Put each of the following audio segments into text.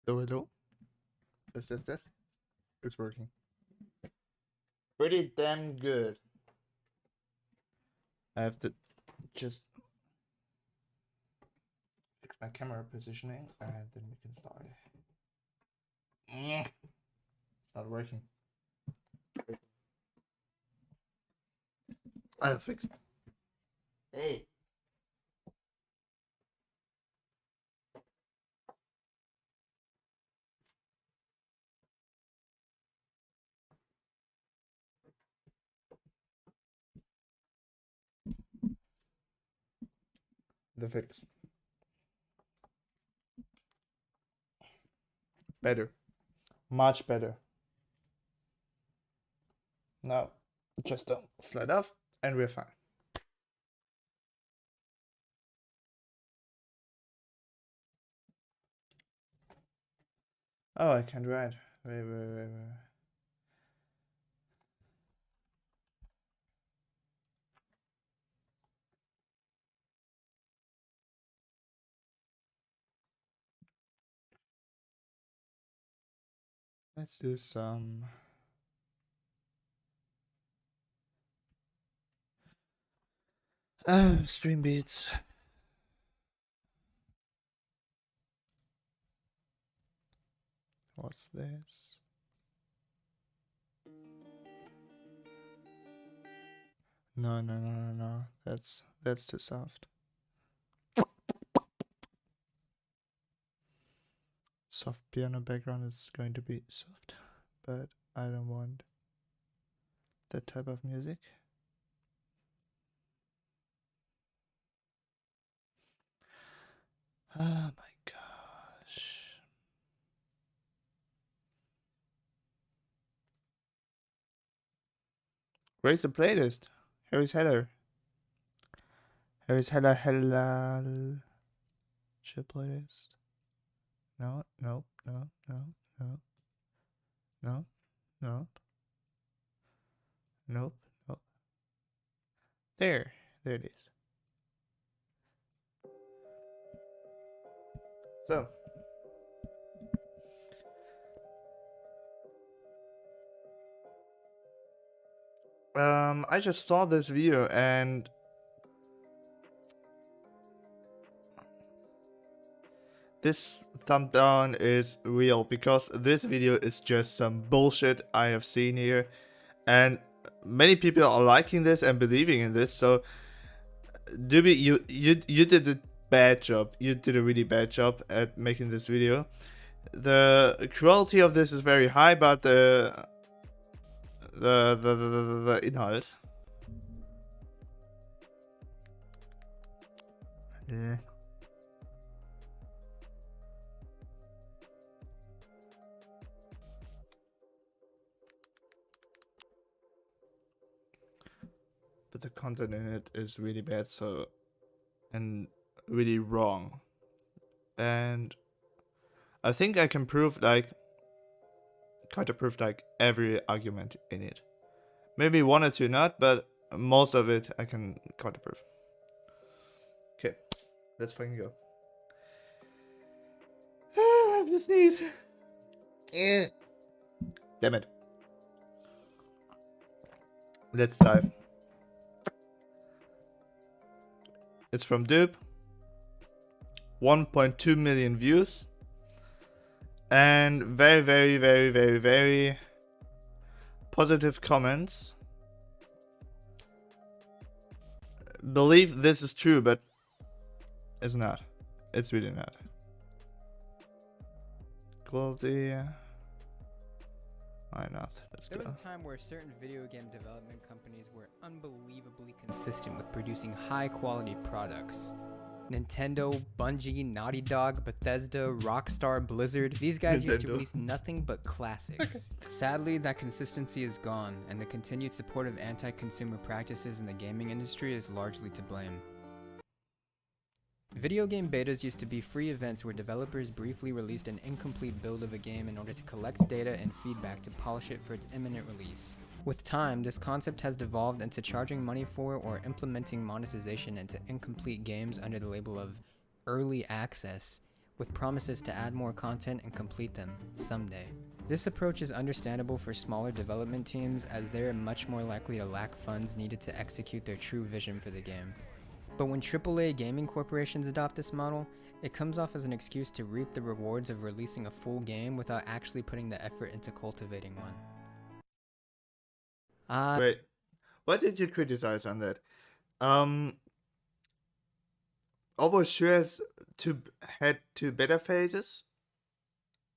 Hello. This. It's working. Pretty damn good. I have to just fix my camera positioning and then we can start. It's not working. I'll fix it. Hey. The fix. Better. Much better. Now, just slide off and we're fine. Oh, I can't write. Wait. Let's do some... stream beats. What's this? No. That's too soft. Soft piano background is going to be soft, but I don't want that type of music. Oh my gosh. Where's the playlist? Harry's Heller. Heller. Ship playlist. No. Nope. There it is. So. I just saw this video and this thumb down is real because this video is just some bullshit I have seen here, and many people are liking this and believing in this. So, Doobie, you did a bad job. You did a really bad job at making this video. The quality of this is very high, but the Inhalt. Yeah. But the content in it is really bad, so, and really wrong. And I think I can prove kind of prove every argument in it. Maybe one or two not, but most of it I can kind of prove. Okay, let's fucking go. I have to sneeze. Damn it. Let's dive. It's from Dupe. 1.2 million views. And very positive comments. Believe this is true, but it's not. It's really not. Quality. Why not? Let's go. There was a time where certain video game development companies were unbelievably consistent with producing high quality products. Nintendo, Bungie, Naughty Dog, Bethesda, Rockstar, Blizzard, these guys used to release nothing but classics. Sadly, that consistency is gone, and the continued support of anti-consumer practices in the gaming industry is largely to blame. Video game betas used to be free events where developers briefly released an incomplete build of a game in order to collect data and feedback to polish it for its imminent release. With time, this concept has devolved into charging money for or implementing monetization into incomplete games under the label of early access, with promises to add more content and complete them someday. This approach is understandable for smaller development teams as they are much more likely to lack funds needed to execute their true vision for the game. But when AAA gaming corporations adopt this model, it comes off as an excuse to reap the rewards of releasing a full game without actually putting the effort into cultivating one. Wait, what did you criticize on that? Um, Overwatch 2 had two beta phases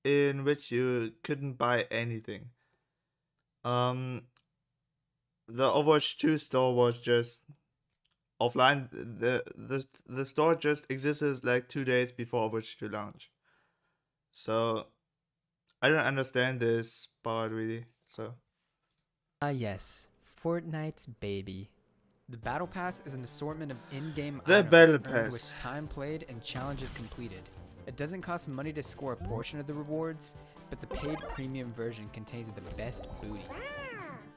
in which you couldn't buy anything. The Overwatch 2 store was just offline. The store just existed like 2 days before Overwatch 2 launch. So I don't understand this part really. So Yes, Fortnite's baby. The Battle Pass is an assortment of in-game the items Battle earned Pass. with time played and challenges completed. It doesn't cost money to score a portion of the rewards, but the paid premium version contains the best booty.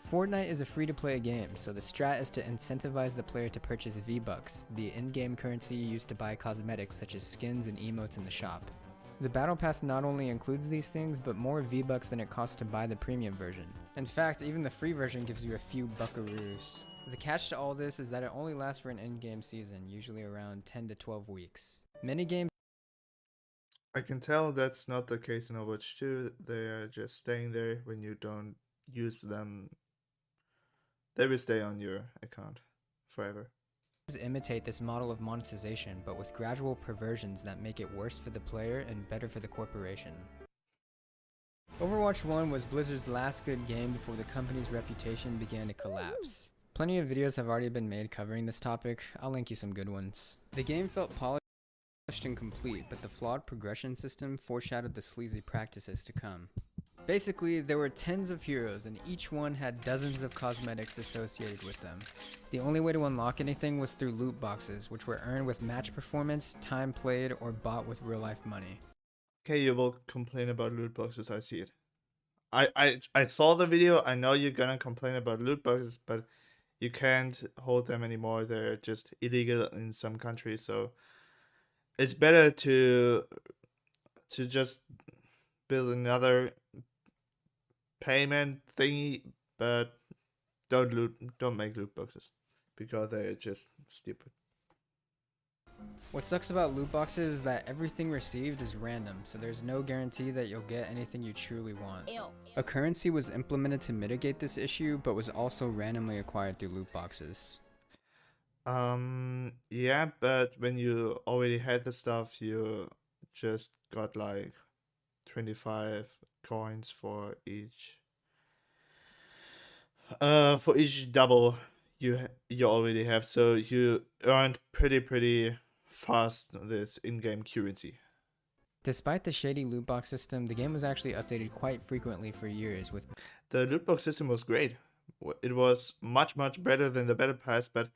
Fortnite is a free-to-play game, so the strat is to incentivize the player to purchase V-Bucks, the in-game currency used to buy cosmetics such as skins and emotes in the shop. The Battle Pass not only includes these things, but more V-Bucks than it costs to buy the premium version. In fact, even the free version gives you a few buckaroos. The catch to all this is that it only lasts for an in-game season, usually around 10 to 12 weeks. Minigames I can tell that's not the case in Overwatch 2. They are just staying there when you don't use them. They will stay on your account forever. imitate this model of monetization, but with gradual perversions that make it worse for the player and better for the corporation. Overwatch 1 was Blizzard's last good game before the company's reputation began to collapse. Plenty of videos have already been made covering this topic. I'll link you some good ones. The game felt polished and complete, but the flawed progression system foreshadowed the sleazy practices to come. Basically, there were tens of heroes, and each one had dozens of cosmetics associated with them. The only way to unlock anything was through loot boxes, which were earned with match performance, time played, or bought with real-life money. Okay, you will complain about loot boxes. I see it. I saw the video. I know you're gonna complain about loot boxes, but you can't hold them anymore. They're just illegal in some countries. So it's better to just build another payment thingy, but don't make loot boxes because they're just stupid. What sucks about loot boxes is that everything received is random, so there's no guarantee that you'll get anything you truly want. A currency was implemented to mitigate this issue, but was also randomly acquired through loot boxes. Yeah, but when you already had the stuff, you just got like 25 coins for each double you already have, so you earned pretty fast this in-game currency. Despite the shady loot box system, the game was actually updated quite frequently for years with The loot box system was great. It was much better than the Battle Pass, but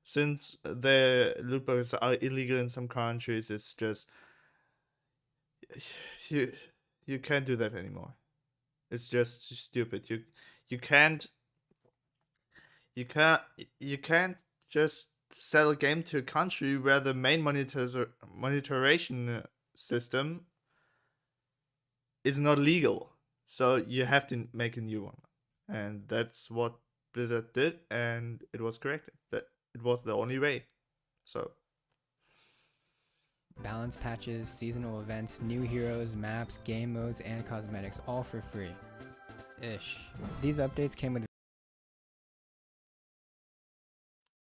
since the loot boxes are illegal in some countries, it's just you can't do that anymore. It's just stupid. You can't you can't you can't just sell a game to a country where the main monetization system is not legal. So you have to make a new one, and that's what Blizzard did, and it was correct. That it was the only way. So balance patches, seasonal events, new heroes, maps, game modes, and cosmetics, all for free. Ish. These updates came with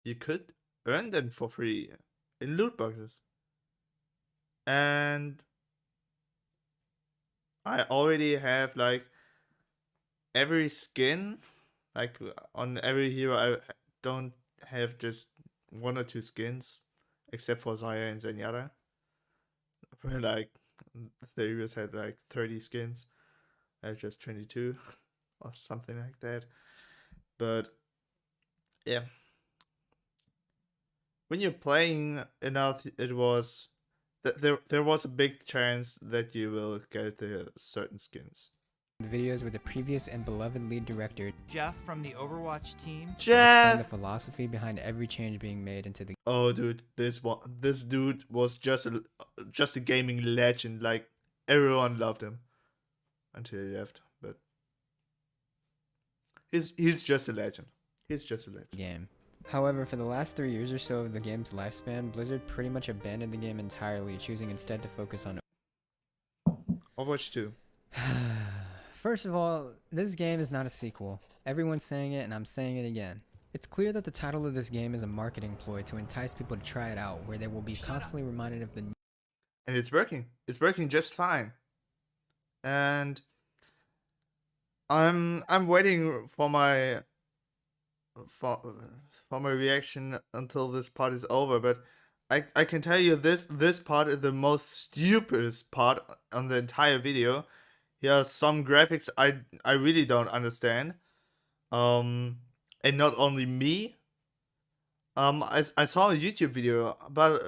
you could earn them for free in loot boxes. And I already have like every skin, like on every hero. I don't have just one or two skins, except for Zaya and Zenyatta. Where like the heroes had like 30 skins, I have just 22 or something like that. But yeah, when you're playing enough, it was there was a big chance that you will get the certain skins. the videos with the previous and beloved lead director Jeff from the Overwatch team. explain the Jeff. philosophy behind every change being made into the Oh, dude, this dude was just a gaming legend. Like everyone loved him until he left. But he's just a legend. He's just a legend. game. However, for the last 3 years or so of the game's lifespan, Blizzard pretty much abandoned the game entirely, choosing instead to focus on Overwatch 2. First of all, this game is not a sequel. Everyone's saying it, and I'm saying it again. It's clear that the title of this game is a marketing ploy to entice people to try it out, where they will be constantly reminded of the And it's working. It's working just fine. And I'm waiting for my reaction until this part is over, but I can tell you this part is the most stupidest part on the entire video. Here are some graphics I really don't understand. And not only me. I saw a YouTube video, but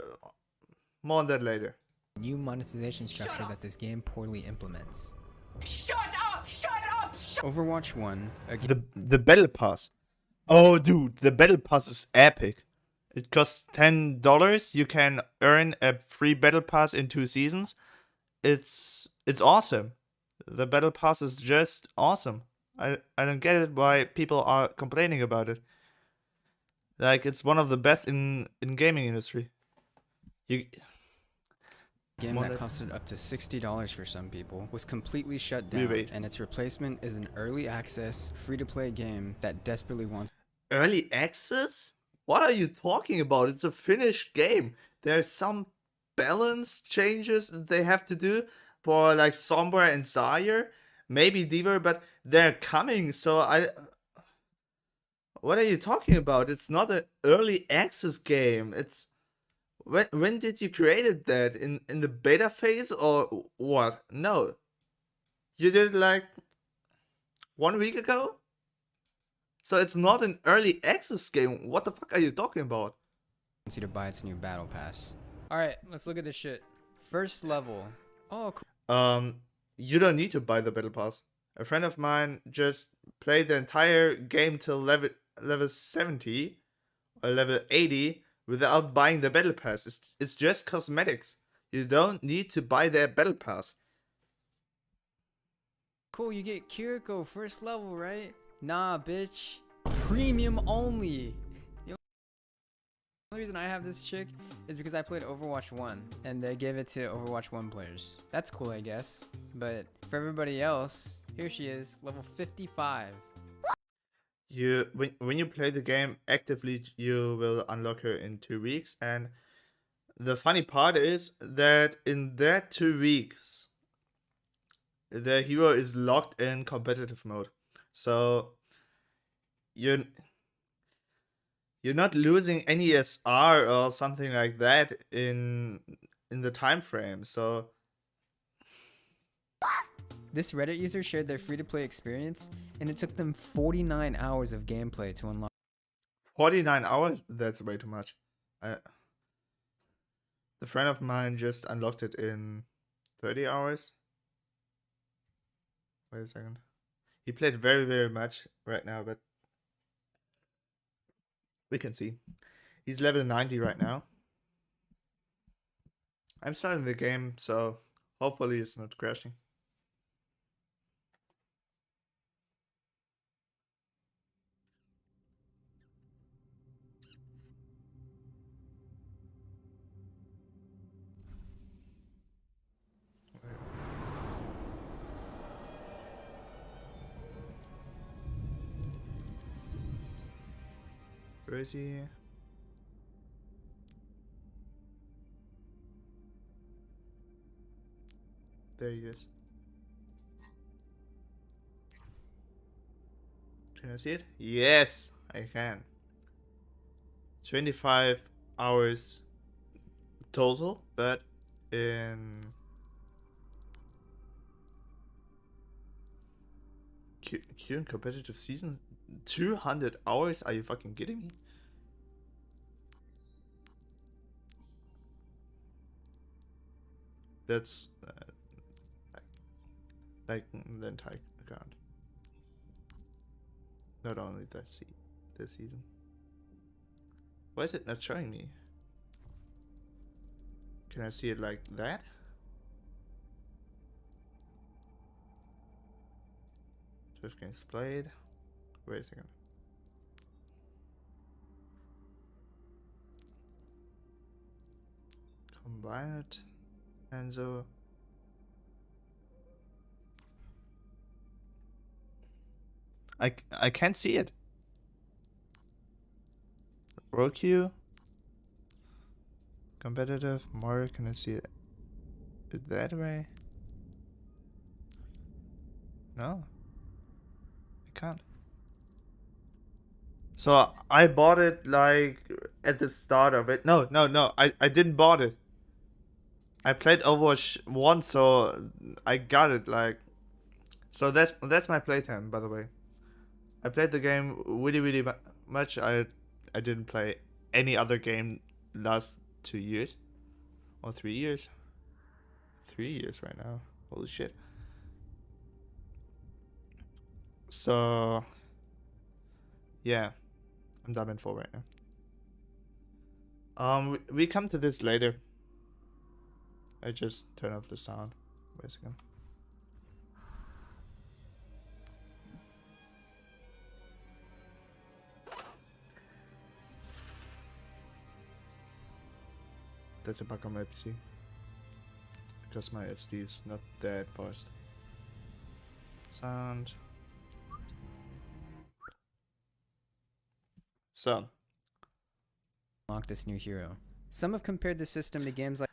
more on that later. new monetization structure that this game poorly implements. Shut up! Shut up! Overwatch 1, again, The battle pass. Oh, dude, the battle pass is epic. It costs $10. You can earn a free battle pass in 2 seasons. It's awesome. The battle pass is just awesome. I don't get it why people are complaining about it. Like, it's one of the best in gaming industry. You game More that than- costed up to $60 for some people, was completely shut down, Wait. and its replacement is an early access, free-to-play game that desperately wants Early access? What are you talking about? It's a finished game. There's some balance changes that they have to do for like Sombra and Zaire, maybe Diver, but they're coming. So what are you talking about? It's not an early access game. It's when did you created that in the beta phase or what? No, you did it like 1 week ago. So it's not an early access game. What the fuck are you talking about? you to buy its new battle pass. Alright, let's look at this shit. First level. Oh, cool. You don't need to buy the battle pass. A friend of mine just played the entire game till level 70 or level 80 without buying the battle pass. It's just cosmetics. You don't need to buy their battle pass. Cool, you get Kiriko first level, right? Nah, bitch. Premium only. The only reason I have this chick is because I played Overwatch 1 and they gave it to Overwatch 1 players. That's cool, I guess. But for everybody else, here she is, level 55. When you play the game actively, you will unlock her in 2 weeks, and the funny part is that in that 2 weeks the hero is locked in competitive mode. So you're not losing any SR or something like that in the time frame. So This Reddit user shared their free-to-play experience, and it took them 49 hours of gameplay to unlock 49 hours, that's way too much. The friend of mine just unlocked it in 30 hours. Wait a second. He played very, very much right now, but we can see. He's level 90 right now. I'm starting the game, so hopefully it's not crashing. Where is he? There he is. Can I see it? Yes, I can. 25 hours total, but in Q in competitive season, 200 hours? Are you fucking kidding me? That's like the entire god. Not only this season. Why is it not showing me? Can I see it like that? Swift games played. Wait a second. Combine it. And so I can't see it. Roll queue. Competitive. More. Can I see it that way? No. I can't. So I bought it like at the start of it. No. I didn't bought it. I played Overwatch 1, so I got it like. So that's my playtime, by the way. I played the game really much. I didn't play any other game last 2 years or 3 years. 3 years right now. Holy shit. So yeah, I'm done in 4 right now. We come to this later. I just turn off the sound. Wait a second. That's a bug on my PC. Because my SD is not that fast. Sound. So. Unlock this new hero. Some have compared the system to games like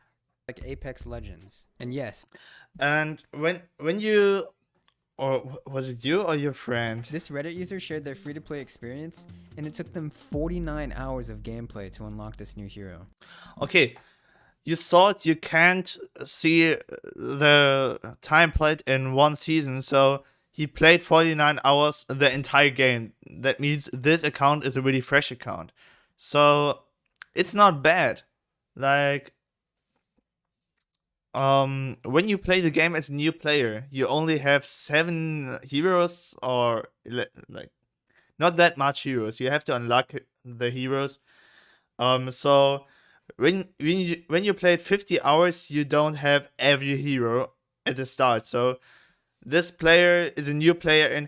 Apex Legends. And yes. And when you, or was it you or your friend? This Reddit user shared their free-to-play experience, and it took them 49 hours of gameplay to unlock this new hero. Okay, you thought you can't see the time played in one season, so he played 49 hours the entire game. That means this account is a really fresh account. So it's not bad. Like, when you play the game as a new player, you only have 7 heroes, or like not that much heroes. You have to unlock the heroes. So when you played 50 hours, you don't have every hero at the start. So this player is a new player, and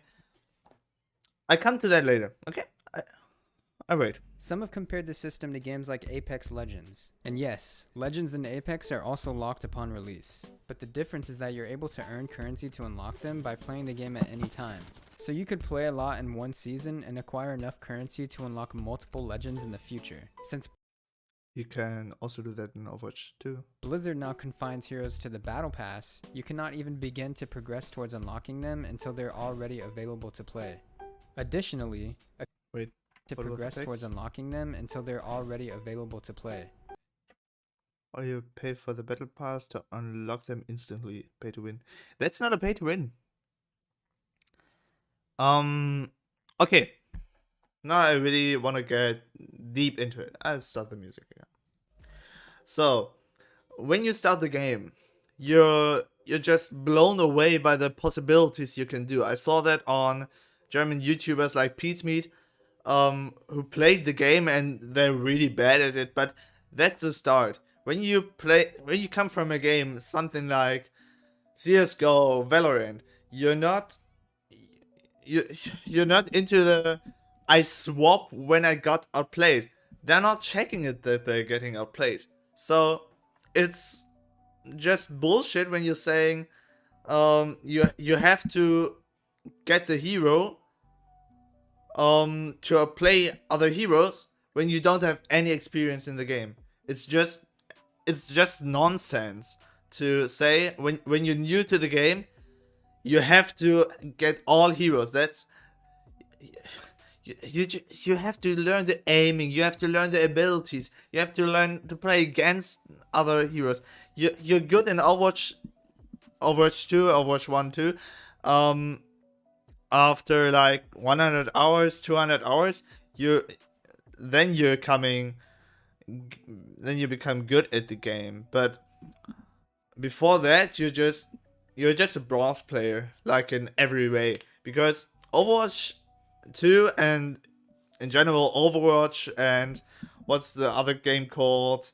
I come to that later. Okay, I wait. Some have compared the system to games like Apex Legends. And yes, Legends and Apex are also locked upon release. But the difference is that you're able to earn currency to unlock them by playing the game at any time. So you could play a lot in one season and acquire enough currency to unlock multiple Legends in the future. Since you can also do that in Overwatch too. Blizzard now confines heroes to the Battle Pass, you cannot even begin to progress towards unlocking them until they're already available to play. Additionally, wait. To progress towards unlocking them until they're already available to play. Or you pay for the battle pass to unlock them instantly. Pay to win. That's not a pay to win. Okay. Now I really want to get deep into it. I'll start the music again. So, when you start the game, you're just blown away by the possibilities you can do. I saw that on German YouTubers like Pete's Meat, who played the game and they're really bad at it, but that's the start. When you come from a game, something like CSGO, Valorant, you're not into the I swap when I got outplayed. They're not checking it that they're getting outplayed. So it's just bullshit when you're saying you have to get the hero to play other heroes when you don't have any experience in the game. It's just nonsense to say when you're new to the game you have to get all heroes. That's you have to learn the aiming, you have to learn the abilities, you have to learn to play against other heroes. You're good in Overwatch 2, Overwatch 1 too. After like 100 hours, 200 hours, you become good at the game. But before that, you're just you're just a bronze player, like in every way. Because Overwatch 2 and in general Overwatch and what's the other game called?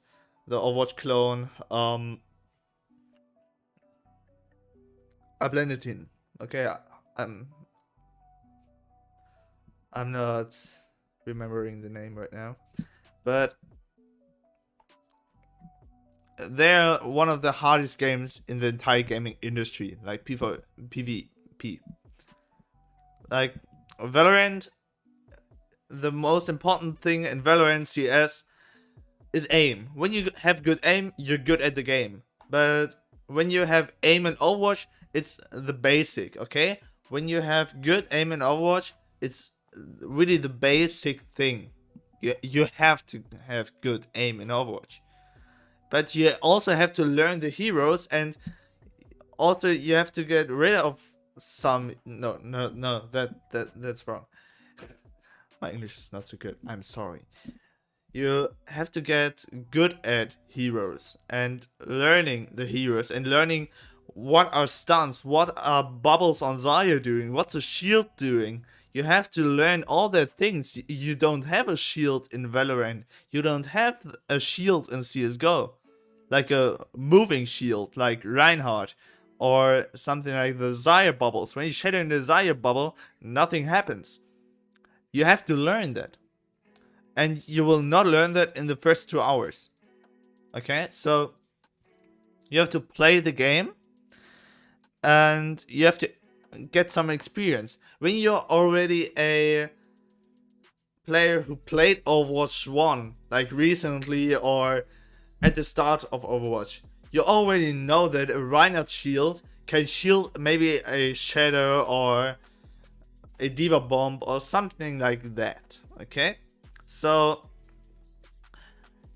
The Overwatch clone. I blended in. Okay, I'm not remembering the name right now, but they're one of the hardest games in the entire gaming industry, like PvP. Like Valorant, the most important thing in Valorant CS is aim. When you have good aim, you're good at the game. But when you have aim in Overwatch, it's the basic, okay? When you have good aim in Overwatch, it's really the basic thing. You have to have good aim in Overwatch. But you also have to learn the heroes, and also you have to get rid of some... No, that's wrong. My English is not so good, I'm sorry. You have to get good at heroes and learning the heroes and learning what are stuns, what are bubbles on Zarya doing, what's a shield doing. You have to learn all that things. You don't have a shield in Valorant. You don't have a shield in CSGO. Like a moving shield, like Reinhardt. Or something like the Zarya bubbles. When you shatter in the Zarya bubble, nothing happens. You have to learn that. And you will not learn that in the first 2 hours. Okay, so you have to play the game and you have to get some experience. When you're already a player who played Overwatch 1, like recently or at the start of Overwatch, you already know that a Reinhardt shield can shield maybe a Shadow or a Diva Bomb or something like that. Okay? So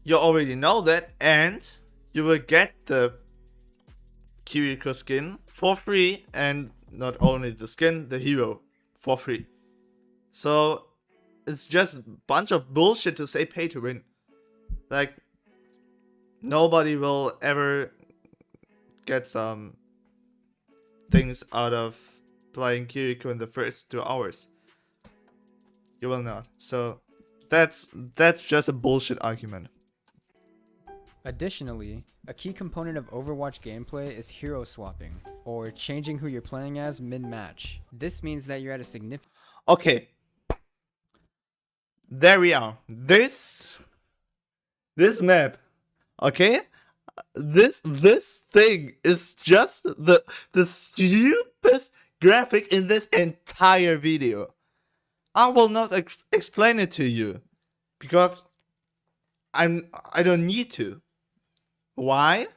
you already know that, and you will get the Kiriko skin for free, and not only the skin, the hero for free. So it's just a bunch of bullshit to say pay to win. Like, nobody will ever get some things out of playing Kiriko in the first 2 hours. You will not. So that's just a bullshit argument. Additionally, a key component of Overwatch gameplay is hero swapping, or changing who you're playing as mid-match. This means that you're at a significant... Okay. There we are. This map. Okay? This thing is just the stupidest graphic in this entire video. I will not explain it to you because I don't need to. Why?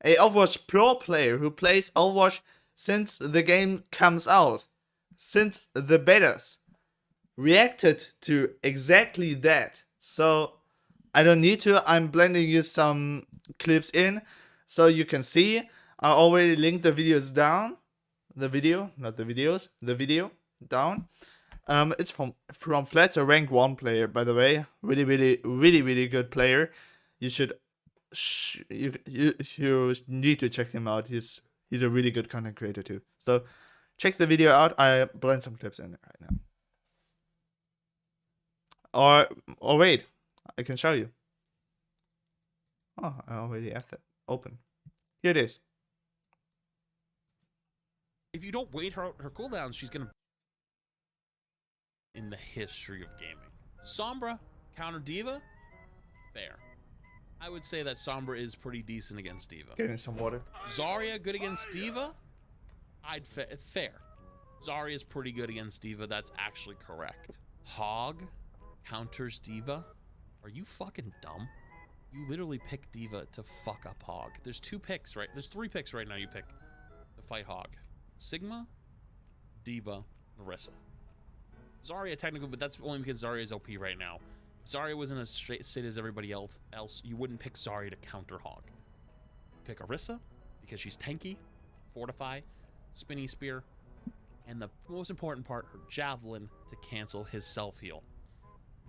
A Overwatch Pro player who plays Overwatch since the game comes out, since the betas, reacted to exactly that. So I don't need to. I'm blending you some clips in so you can see. I already linked the videos down. The video, not the videos, the video down. It's from Flats, a rank 1 player, by the way. Really good player. You should you need to check him out. He's a really good content creator too. So check the video out. I blend some clips in right now. Or wait, I can show you. Oh, I already have that open. Here it is. If you don't wait her cooldowns, she's gonna... In the history of gaming, Sombra counter Diva, fair. I would say that Sombra is pretty decent against Diva. Getting some water. Zarya good against Diva, fair. Zarya is pretty good against Diva. That's actually correct. Hog counters Diva. Are you fucking dumb? You literally pick Diva to fuck up Hog. There's 2 picks, right? There's 3 picks right now you pick to fight Hog. Sigma, Diva, Narissa. Zarya technically, but that's only because Zarya is OP right now. If Zarya was in a straight state as everybody else, you wouldn't pick Zarya to counter Hog. Pick Orisa because she's tanky, fortify, spinny spear, and the most important part, her javelin to cancel his self-heal.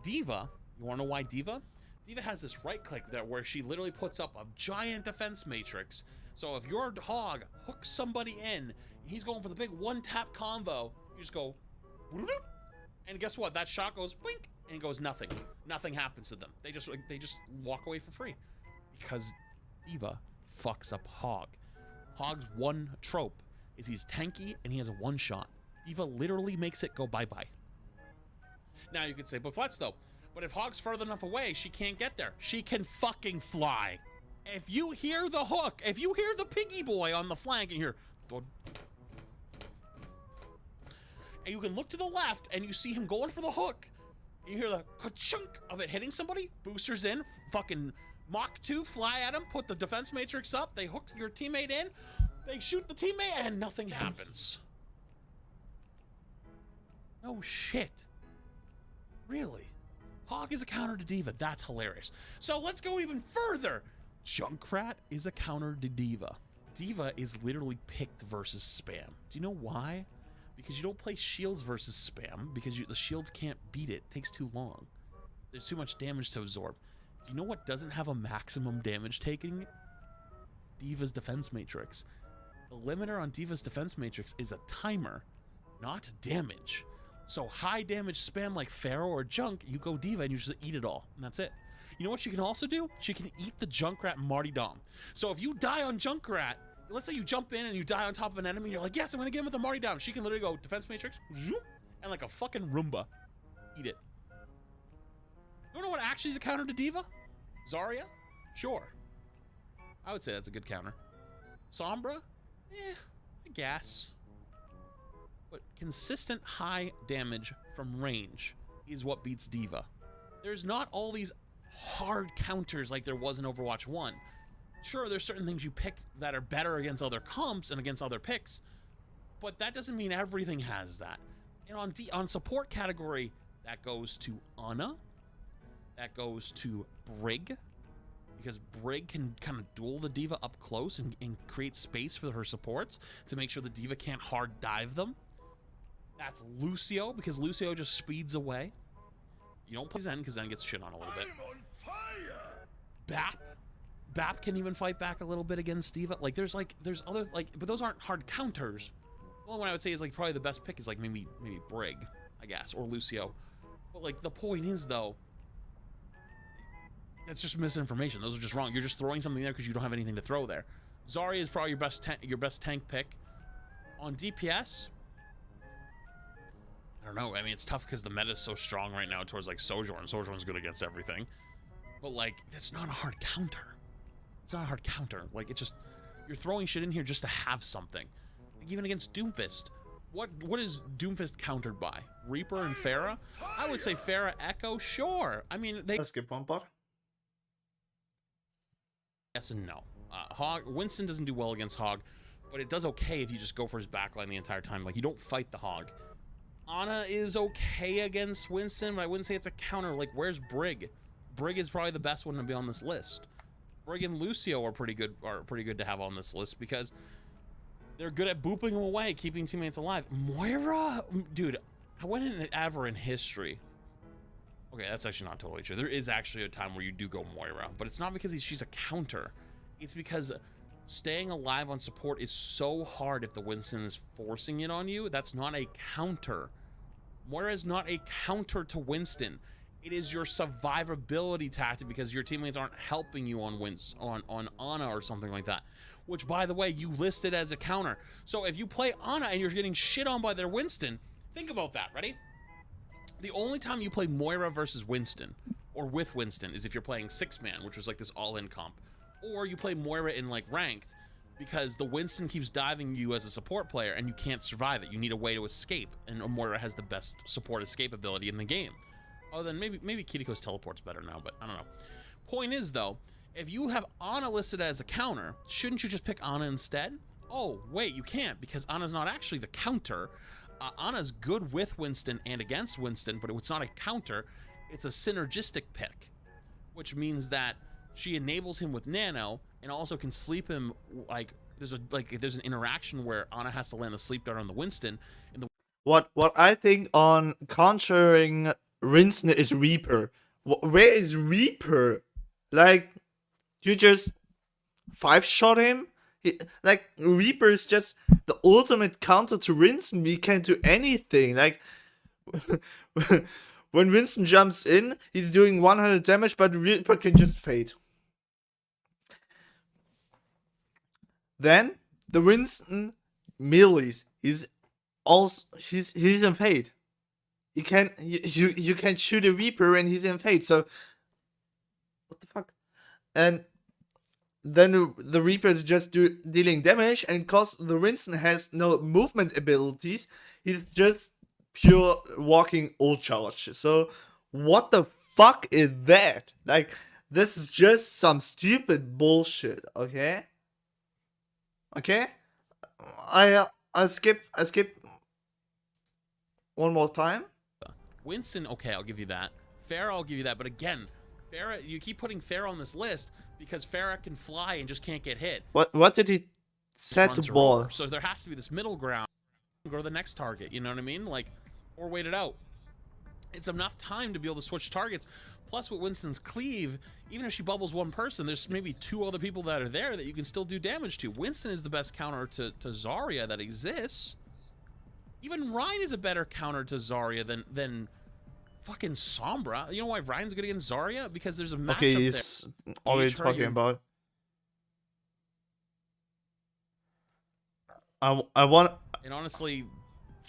Diva, you wanna know why Diva? Diva has this right click there where she literally puts up a giant defense matrix So if your Hog hooks somebody in, and he's going for the big one-tap combo, you just go, and guess what? That shot goes blink and goes nothing. Nothing happens to them. They just walk away for free because D.Va fucks up Hog. Hog's one trope is he's tanky and he has a one shot. D.Va literally makes it go bye-bye. Now you could say, but Fletz though, but if Hog's further enough away, she can't get there. She can fucking fly. If you hear the hook, if you hear the piggy boy on the flank and you hear, and you can look to the left and you see him going for the hook, and you hear the ka-chunk of it hitting somebody, boosters in, fucking Mach 2, fly at him, put the defense matrix up, they hook your teammate in, they shoot the teammate, and nothing happens. No shit. Really? Hog is a counter to D.Va. That's hilarious. So let's go even further. Junkrat is a counter to D.Va. D.Va is literally picked versus spam. Do you know why? Because you don't play shields versus spam, because the shields can't beat it. It takes too long. There's too much damage to absorb. Do you know what doesn't have a maximum damage taking? D.Va's defense matrix. The limiter on D.Va's defense matrix is a timer, not damage. So high damage spam like Pharaoh or Junk, you go D.Va and you just eat it all, and that's it. You know what she can also do? She can eat the Junkrat Marty Dom. So if you die on Junkrat, let's say you jump in and you die on top of an enemy, and you're like, yes, I'm gonna get him with the Marty Dom. She can literally go defense matrix, and like a fucking Roomba, eat it. You know what actually is a counter to D.Va? Zarya? Sure. I would say that's a good counter. Sombra? I guess. But consistent high damage from range is what beats D.Va. There's not all these hard counters like there was in Overwatch 1. Sure, there's certain things you pick that are better against other comps and against other picks, but that doesn't mean everything has that. And on support category, that goes to Ana, that goes to Brig, because Brig can kind of duel the D.Va up close and create space for her supports to make sure the D.Va can't hard dive them. That's Lucio, because Lucio just speeds away. You don't play Zen, because Zen gets shit on a little bit. I'm on fire! Bap can even fight back a little bit against D.Va. Like, there's other, like, but those aren't hard counters. Well, what I would say is, like, probably the best pick is, like, maybe Brig, I guess, or Lucio. But, like, the point is, though, that's just misinformation. Those are just wrong. You're just throwing something there because you don't have anything to throw there. Zarya is probably your best tank pick. On DPS, I don't know. I mean, it's tough because the meta is so strong right now towards like Sojourn. Sojourn's good against everything, but like that's not a hard counter. It's not a hard counter. Like it's just you're throwing shit in here just to have something. Like, even against Doomfist, what is Doomfist countered by? Reaper and Pharah? I would say Pharah Echo. Sure. I mean they. Let's skip one part. Yes and no. Winston doesn't do well against Hog, but it does okay if you just go for his backline the entire time. Like, you don't fight the Hog. Ana is okay against Winston, but I wouldn't say it's a counter. Like, where's Brig? Brig is probably the best one to be on this list. Brig and Lucio are pretty good to have on this list because they're good at booping them away, keeping teammates alive. Moira? Dude, when ever in history... Okay, that's actually not totally true. There is actually a time where you do go Moira, but it's not because she's a counter. It's because staying alive on support is so hard if the Winston is forcing it on you. That's not a counter. Moira is not a counter to Winston. It is your survivability tactic because your teammates aren't helping you on on Ana or something like that. Which, by the way, you listed as a counter. So if you play Ana and you're getting shit on by their Winston, think about that. Ready? The only time you play Moira versus Winston, or with Winston, is if you're playing 6-man, which was like this all-in comp. Or you play Moira in like ranked, because the Winston keeps diving you as a support player, and you can't survive it. You need a way to escape, and Moira has the best support escape ability in the game. Other than maybe Kiriko's teleport's better now, but I don't know. Point is, though, if you have Ana listed as a counter, shouldn't you just pick Ana instead? Oh, wait, you can't, because Ana's not actually the counter. Ana's good with Winston and against Winston, but it's not a counter. It's a synergistic pick, which means that she enables him with Nano and also can sleep him. Like there's an interaction where Ana has to land a sleep dart on the Winston. And the What I think on countering Winston is Reaper. Where is Reaper? Like, you just 5-shot him Like, Reaper is just the ultimate counter to Winston. We can do anything. Like, when Winston jumps in, he's doing 100 damage, but Reaper can just fade. Then the Winston melees. He's in fade. You can shoot a Reaper and he's in fade. So what the fuck? And then the Reaper is just dealing damage, and because the Winston has no movement abilities, he's just pure walking ult charge. So what the fuck is that? Like, this is just some stupid bullshit. Okay. I skip one more time. Winston, okay, I'll give you that. Pharah, I'll give you that. But again, Pharah, you keep putting Pharah on this list because Pharah can fly and just can't get hit. What did he set to ball? Over. So there has to be this middle ground. Go to the next target, you know what I mean? Like, or wait it out. It's enough time to be able to switch targets. Plus, with Winston's cleave, even if she bubbles one person, there's maybe 2 other people that are there that you can still do damage to. Winston is the best counter to Zarya that exists. Even Ryan is a better counter to Zarya than fucking Sombra. You know why Ryan's good against Zarya? Because there's a matchup Okay, he's already talking about. I want. And honestly,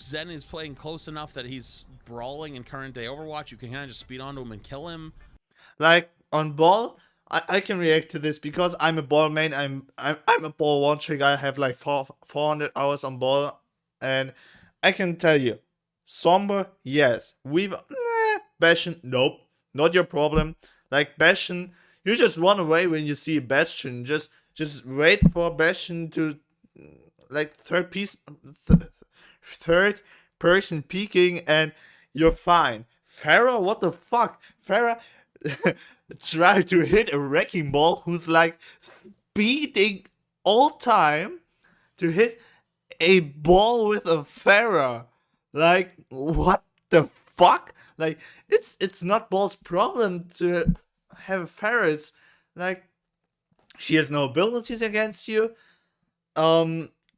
Zen is playing close enough that he's brawling in current day Overwatch. You can kind of just speed onto him and kill him. Like, on ball, I can react to this because I'm a ball main. I'm a ball one trick. I have like 400 hours on ball, and I can tell you, Sombra, yes. Weaver, nah. Bastion, nope. Not your problem. Like, Bastion, you just run away when you see Bastion. Just wait for Bastion to, like, third person peeking, and you're fine. Pharah, what the fuck? Pharah tried to hit a wrecking ball who's like speeding all time to hit a ball with a Pharah. Like, what the fuck? Like, it's not ball's problem to have a Pharah. It's like, she has no abilities against you.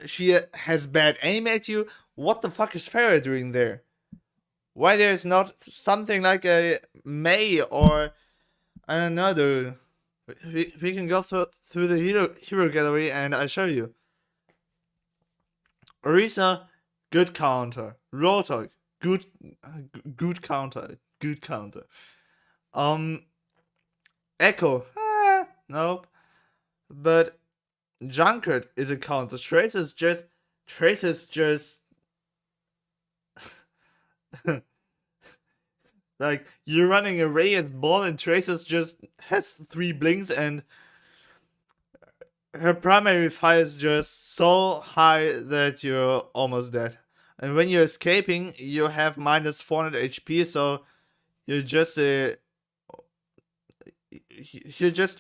She has bad aim at you. What the fuck is Pharah doing there? Why there's not something like a Mei or, I don't know, dude. We can go through the hero gallery and I show you. Orisa, good counter. Rotok, good counter. Good counter. Echo, nope. But Junkrat is a counter. Tracer's just like, you're running a Reyes ball and Tracer's just has 3 blinks and her primary fire is just so high that you're almost dead. And when you're escaping, you have minus 400 HP, so you're just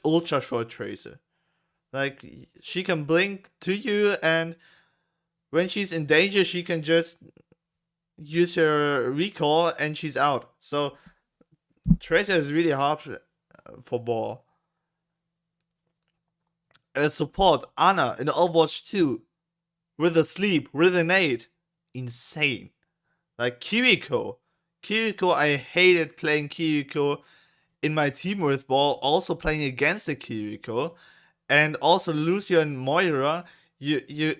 ultra short Tracer. Like, she can blink to you, and when she's in danger, she can just use her recall and she's out. So Tracer is really hard for ball. And support Ana in Overwatch 2 with a sleep, with a nade. Insane. Like, Kiriko, I hated playing Kiriko in my team with ball, also playing against the Kiriko. And also Lucio and Moira, you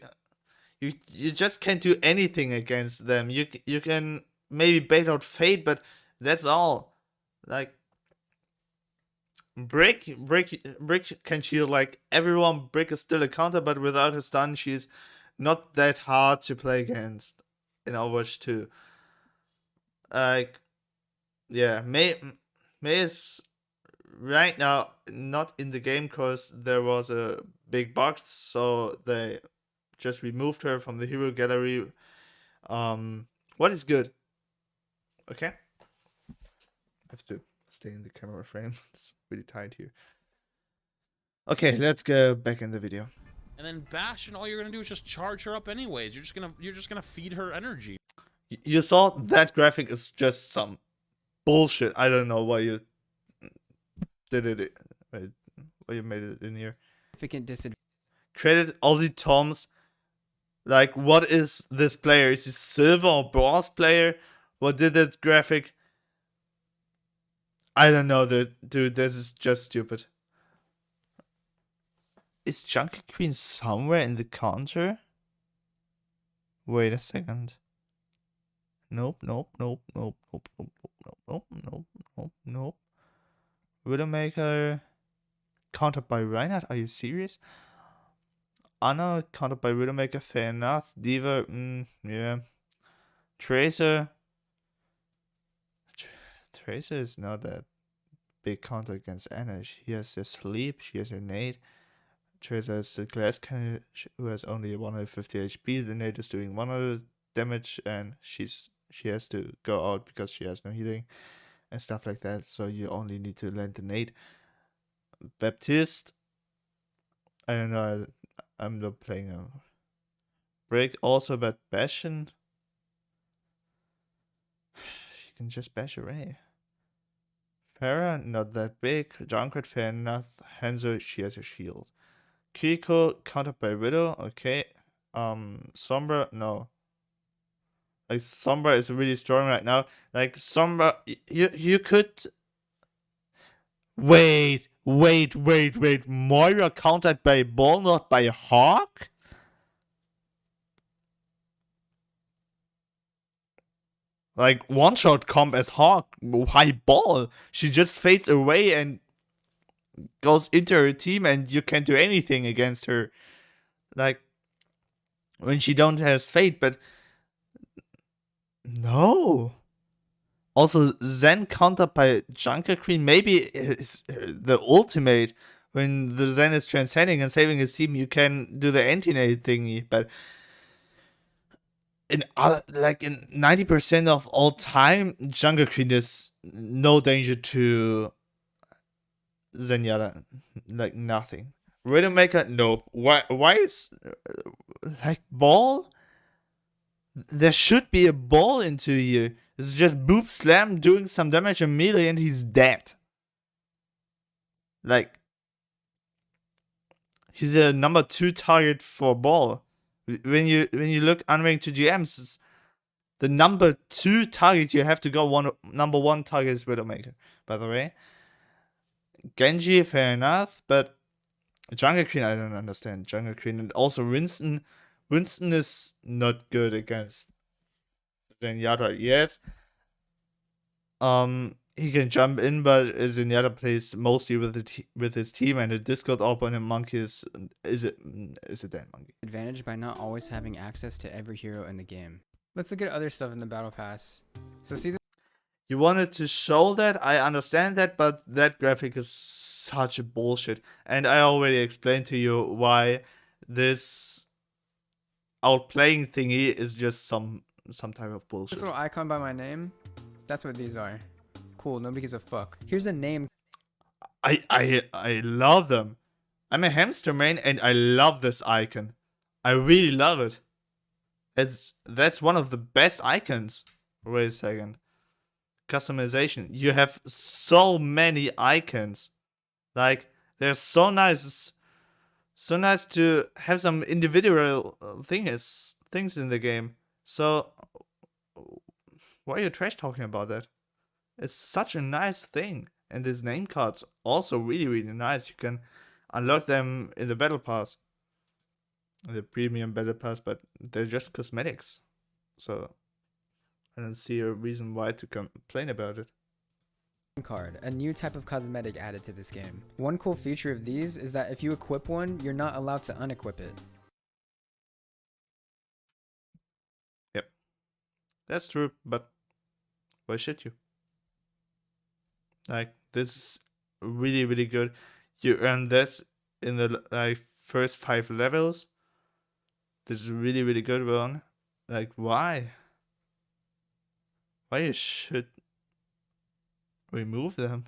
just can't do anything against them. You can maybe bait out Fate, but that's all. Like, Brick can shield like everyone. Brick is still a counter, but without her stun, she's not that hard to play against in Overwatch 2. Like, yeah, Mei is right now not in the game because there was a big bug, so they just removed her from the hero gallery. What is good? Okay, I have to stay in the camera frame. It's really tight here. Okay, let's go back in the video. And then Bastion, all you're gonna do is just charge her up anyways. You're just gonna feed her energy. You saw that graphic is just some bullshit. I don't know why you did it. Why you made it in here. Significant disadvantage. created all the toms. Like, what is this player? Is he silver or bronze player? What did that graphic? I don't know, dude. This is just stupid. Is Junkie Queen somewhere in the counter? Wait a second. Nope, nope, nope, nope, nope, nope, nope, nope, nope, nope, nope. Widowmaker countered by Reinhardt. Are you serious? Anna countered by Widowmaker. Fair enough. Diva. Yeah. Tracer. Tracer is not that big counter against Anna. She has her sleep. She has her nade. Tracer has the glass cannon who has only 150 HP. The nade is doing 100 damage, and she has to go out because she has no healing and stuff like that. So you only need to land the nade. Baptiste. I don't know. I'm not playing a break. Also, but Bastion. She can just bash away. Farah, not that big. Junkrat, fair enough. Hanzo, she has a shield. Kiriko, countered by Widow. Okay. Sombra, no. Like, Sombra is really strong right now. Like, Sombra, you could... Wait. Moira countered by Ball, not by Hawk? Like, one-shot comp as Hawk. Why Ball? She just fades away and goes into her team, and you can't do anything against her. Like, when she don't has fate, but no. Also, Zen countered by Junker Queen. Maybe it's the ultimate. When the Zen is transcending and saving his team, you can do the anti-nade thingy, but in 90% of all time, Jungle Queen is no danger to Zenyatta. Like, nothing. Widowmaker, no. Why is like ball? There should be a ball into you. It's just boop slam doing some damage immediately and he's dead. Like, he's a number 2 target for ball. When you look unranked to GMs, the number 2 target you have to go number 1 target is Widowmaker, by the way. Genji, fair enough, but Jungle Queen, I don't understand. Jungle Queen, and also Winston. Winston is not good against Zenyatta. Yes. He can jump in, but Zenyatta plays mostly with his team, and the Discord opponent monkey is a dead monkey. Advantage by not always having access to every hero in the game. Let's look at other stuff in the battle pass. So see, You wanted to show that, I understand that, but that graphic is such a bullshit. And I already explained to you why this outplaying thingy is just some type of bullshit. this little icon by my name, that's what these are. Cool, nobody gives a fuck. Here's a name. I love them. I'm a hamster main and I love this icon. I really love it. That's one of the best icons. Wait a second. Customization. You have so many icons. Like, they're so nice. So nice to have some individual things in the game. So why are you trash talking about that? It's such a nice thing. And these name cards also really, really nice. You can unlock them in the battle pass. The premium battle pass, but they're just cosmetics. So I don't see a reason why to complain about it. Card, a new type of cosmetic added to this game. One cool feature of these is that if you equip one, you're not allowed to unequip it. Yep. That's true, but why should you? Like, this is really, really good. You earn this in the first 5 levels. This is a really, really good one. Like, why? Why you should remove them?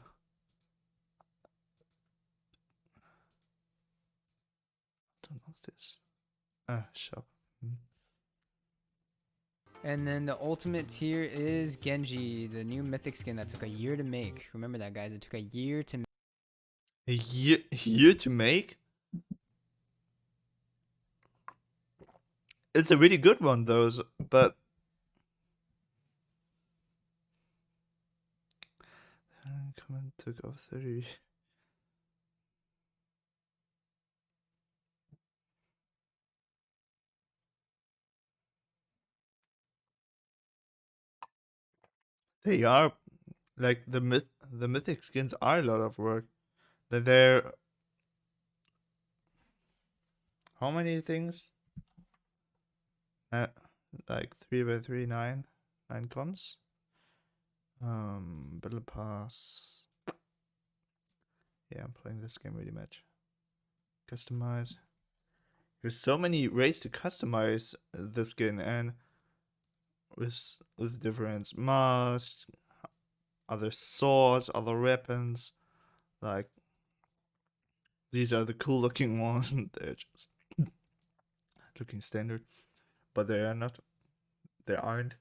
I don't know this. Shop. And then the ultimate tier is Genji, the new mythic skin that took a year to make. Remember that, guys, it took a year to make. A year to make? It's a really good one, though. But comment took off 30. They are like the mythic skins are a lot of work. They're how many things? Like 3x3, 9 comms. Battle pass. Yeah, I'm playing this game really much. Customize. There's so many ways to customize the skin, and with different masks, other swords, other weapons. Like these are the cool looking ones. They're just looking standard, but they are not. They aren't.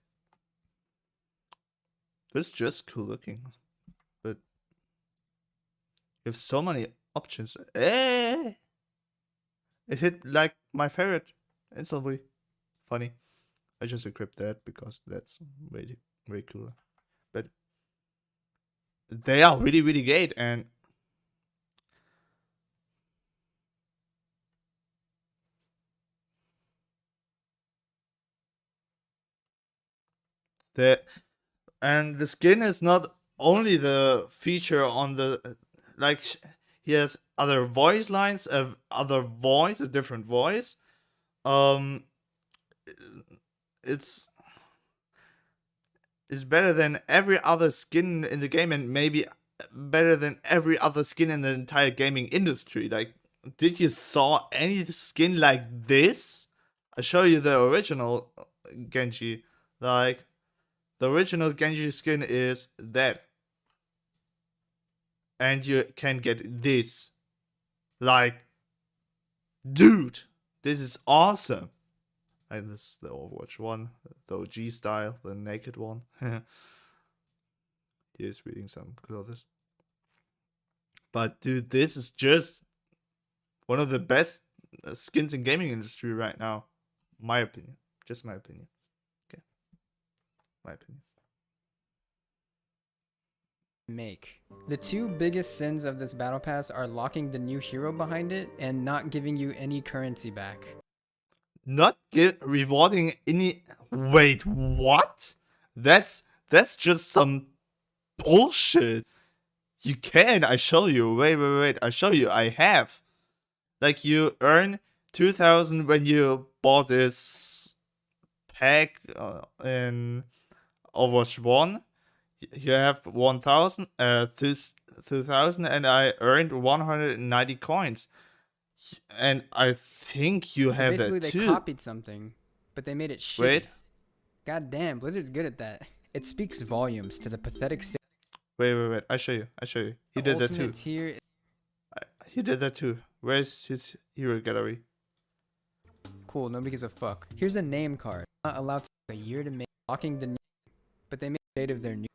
This is just cool looking, but you have so many options. It hit like my favorite instantly. Funny. I just equipped that because that's way cooler. But they are really great, and the skin is not only the feature on the like he has other voice lines, a different voice. Um, it's better than every other skin in the game, and maybe better than every other skin in the entire gaming industry. Like, did you saw any skin like this? I show you the original Genji. Like, the original Genji skin is that, and you can get this. Like, dude, this is awesome. And this is the Overwatch one, the OG style, the naked one. He is reading some clothes. But dude, this is just one of the best skins in gaming industry right now. My opinion. Just my opinion. Okay. My opinion. Make. The two biggest sins of this battle pass are locking the new hero behind it and not giving you any currency back. Not rewarding any. Wait, what? That's just some bullshit. You can. I show you. Wait. I show you. I have. Like, you earn 2,000 when you bought this pack in Overwatch 1. You have 1,000, 2,000, and I earned 190 coins. And I think you So have basically that they too. copied something, but they made it shitty. Wait. God damn, Blizzard's good at that. It speaks volumes to the pathetic state. Wait. I show you. He did that too. Ultimate tier. He did that too. Where's his hero gallery? Cool, nobody gives a fuck. Here's a name card. Not allowed to take a year to make, locking the name, but they made state of their new.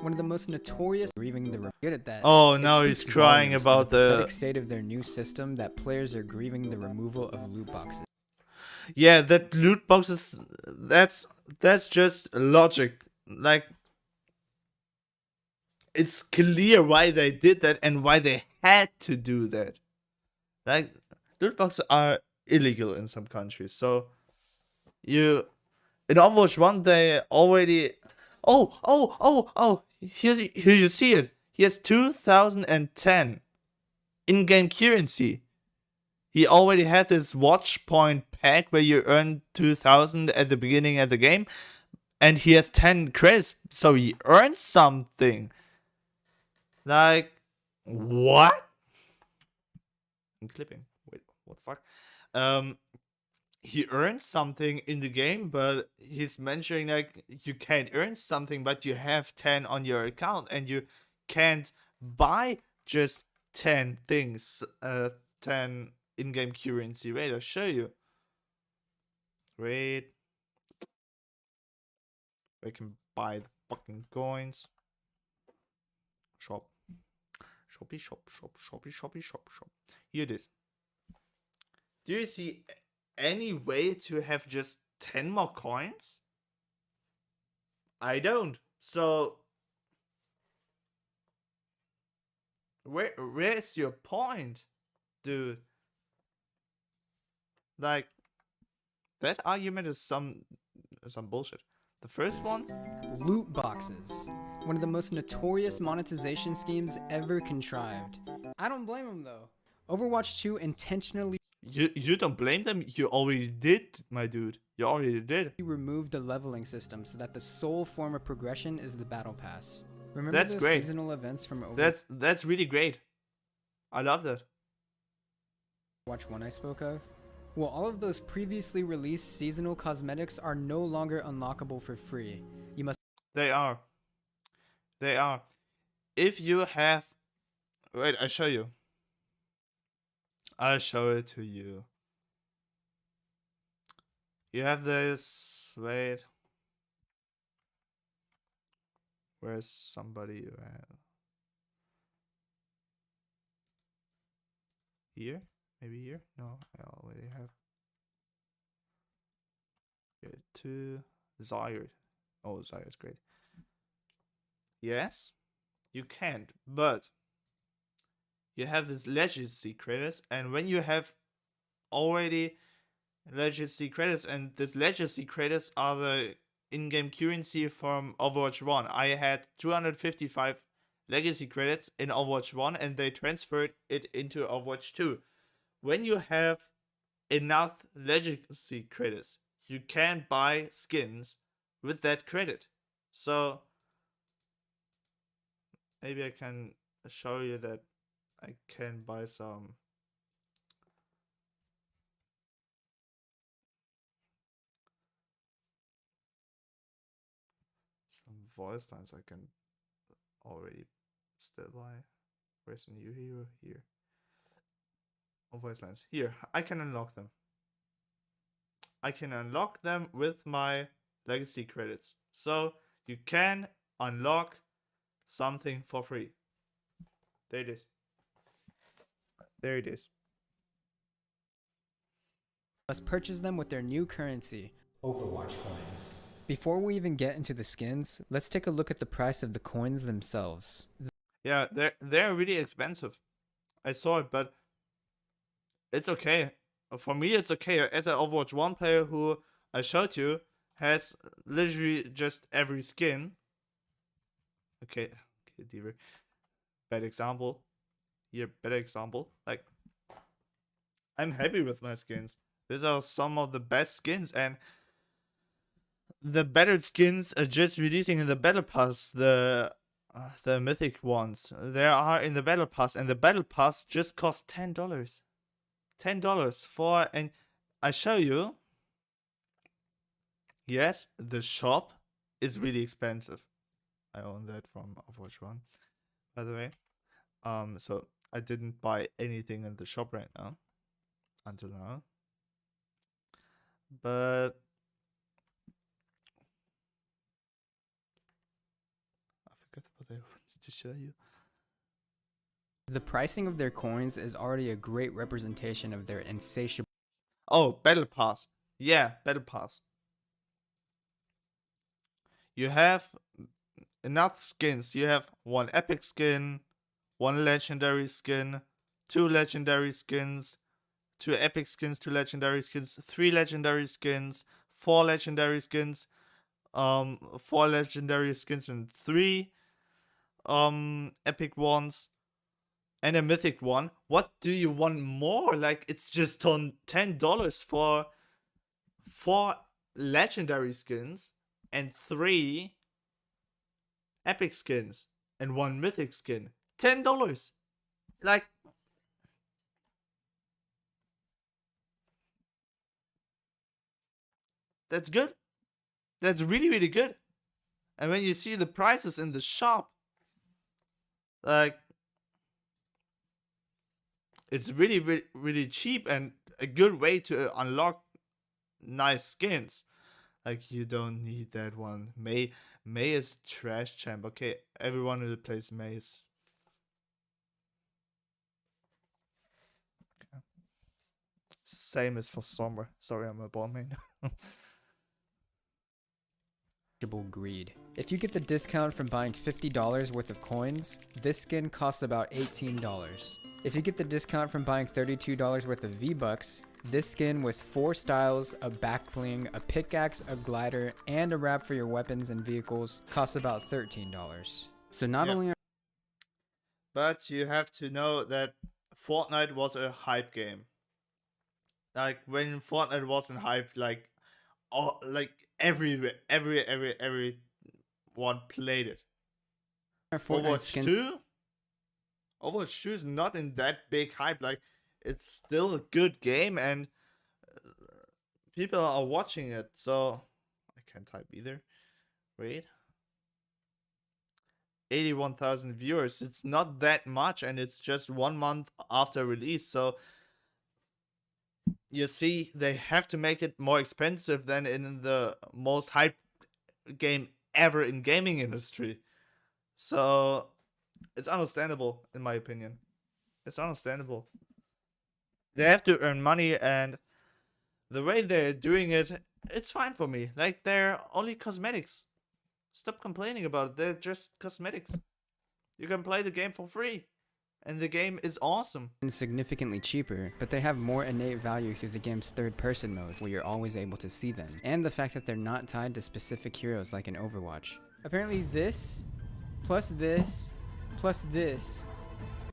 One of the most notorious grieving the good at that. Oh, It now he's speaks crying volumes to about the pathetic state of their new system that players are grieving the removal of loot boxes. Yeah, that loot boxes. That's just logic. Like, it's clear why they did that and why they had to do that. Like, loot boxes are illegal in some countries, so you in Overwatch 1 they already. Oh! Here you see it. He has 2010 in-game currency. He already had this watch point pack where you earn 2,000 at the beginning of the game, and he has 10 credits, so he earned something. Like, what? I'm clipping. Wait, what the fuck? He earned something in the game, but he's mentioning like you can't earn something, but you have 10 on your account, and you can't buy just 10 things. 10 in-game currency. Wait, I'll show you. Wait. I can buy the fucking coins. Shop. Shop. Here it is. Do you see any way to have just 10 more coins? I don't. So where's your point, dude? Like, that argument is some bullshit. The first one, Loot boxes. One of the most notorious monetization schemes ever contrived. I don't blame them though. Overwatch 2 intentionally you don't blame them. You already did, my dude. You already did. removed the leveling system so that the sole form of progression is the battle pass. Remember That's the great. seasonal events from Overwatch That's really great. I love that. 1 I spoke of? Well, all of those previously released seasonal cosmetics are no longer unlockable for free. You must They are. They are. If you have, wait, I show you. I'll show it to you. You have this. Wait. Where's somebody you have? Here? Maybe here? No, I already have. Here, 2. Zyre. Oh, Zyre is great. Yes, you can't, but you have this legacy credits, and when you have already legacy credits, and this legacy credits are the in-game currency from Overwatch 1. I had 255 legacy credits in Overwatch 1 and they transferred it into Overwatch 2. When you have enough legacy credits, you can buy skins with that credit. So maybe I can show you that I can buy some voice lines I can already still buy. Where's the new hero? Here. Oh, voice lines. Here, I can unlock them. I can unlock them with my legacy credits. So you can unlock something for free. There it is. There it is. must purchase them with their new currency, Overwatch coins. Before we even get into the skins, let's take a look at the price of the coins themselves. Yeah, they're really expensive. I saw it, but it's okay. For me, it's okay. As an Overwatch 1 player who I showed you has literally just every skin. Okay, Deaver. Bad example. Here, better example. Like, I'm happy with my skins. These are some of the best skins, and the better skins are just releasing in the battle pass. The mythic ones, they are in the battle pass, and the battle pass just costs $10. $10 for, and I show you. Yes, the shop is really expensive. I own that from Overwatch 1, by the way. So I didn't buy anything in the shop right now, until now. But I forgot what I wanted to show you. The pricing of their coins is already a great representation of their insatiable Oh, battle pass. Yeah, battle pass. You have enough skins. You have 1 epic skin, 1 legendary skin, 2 legendary skins, 2 epic skins, 2 legendary skins, 3 legendary skins, 4 legendary skins, 4 legendary skins, and 3 epic ones, and a mythic one. What do you want more? Like, it's just on $10 for 4 legendary skins and 3 epic skins and 1 mythic skin. $10. Like, that's good. That's really, really good. And when you see the prices in the shop, like, it's really, really, really cheap and a good way to unlock nice skins. Like, you don't need that one. May is trash champ. Okay, everyone who plays May is. Okay. Same as for summer. Sorry, I'm a ball main. Greed. If you get the discount from buying $50 worth of coins, this skin costs about $18. If you get the discount from buying $32 worth of V-Bucks, this skin with 4 styles, a back bling, a pickaxe, a glider, and a wrap for your weapons and vehicles costs about $13. So not Yeah. only are But you have to know that Fortnite was a hype game. Like when Fortnite wasn't hyped, like everywhere, everyone played it. Fortnite Overwatch skins 2? Overwatch 2 is not in that big hype. Like, it's still a good game and people are watching it. So, I can't type either. Wait. 81,000 viewers. It's not that much and it's just 1 month after release. So, you see, they have to make it more expensive than in the most hyped game ever in gaming industry. So, it's understandable, in my opinion. It's understandable. They have to earn money, and the way they're doing it, it's fine for me. Like, they're only cosmetics. Stop complaining about it. They're just cosmetics. You can play the game for free, and the game is awesome. significantly cheaper, but they have more innate value through the game's third-person mode, where you're always able to see them, and the fact that they're not tied to specific heroes like in Overwatch. Apparently this, plus this, plus this,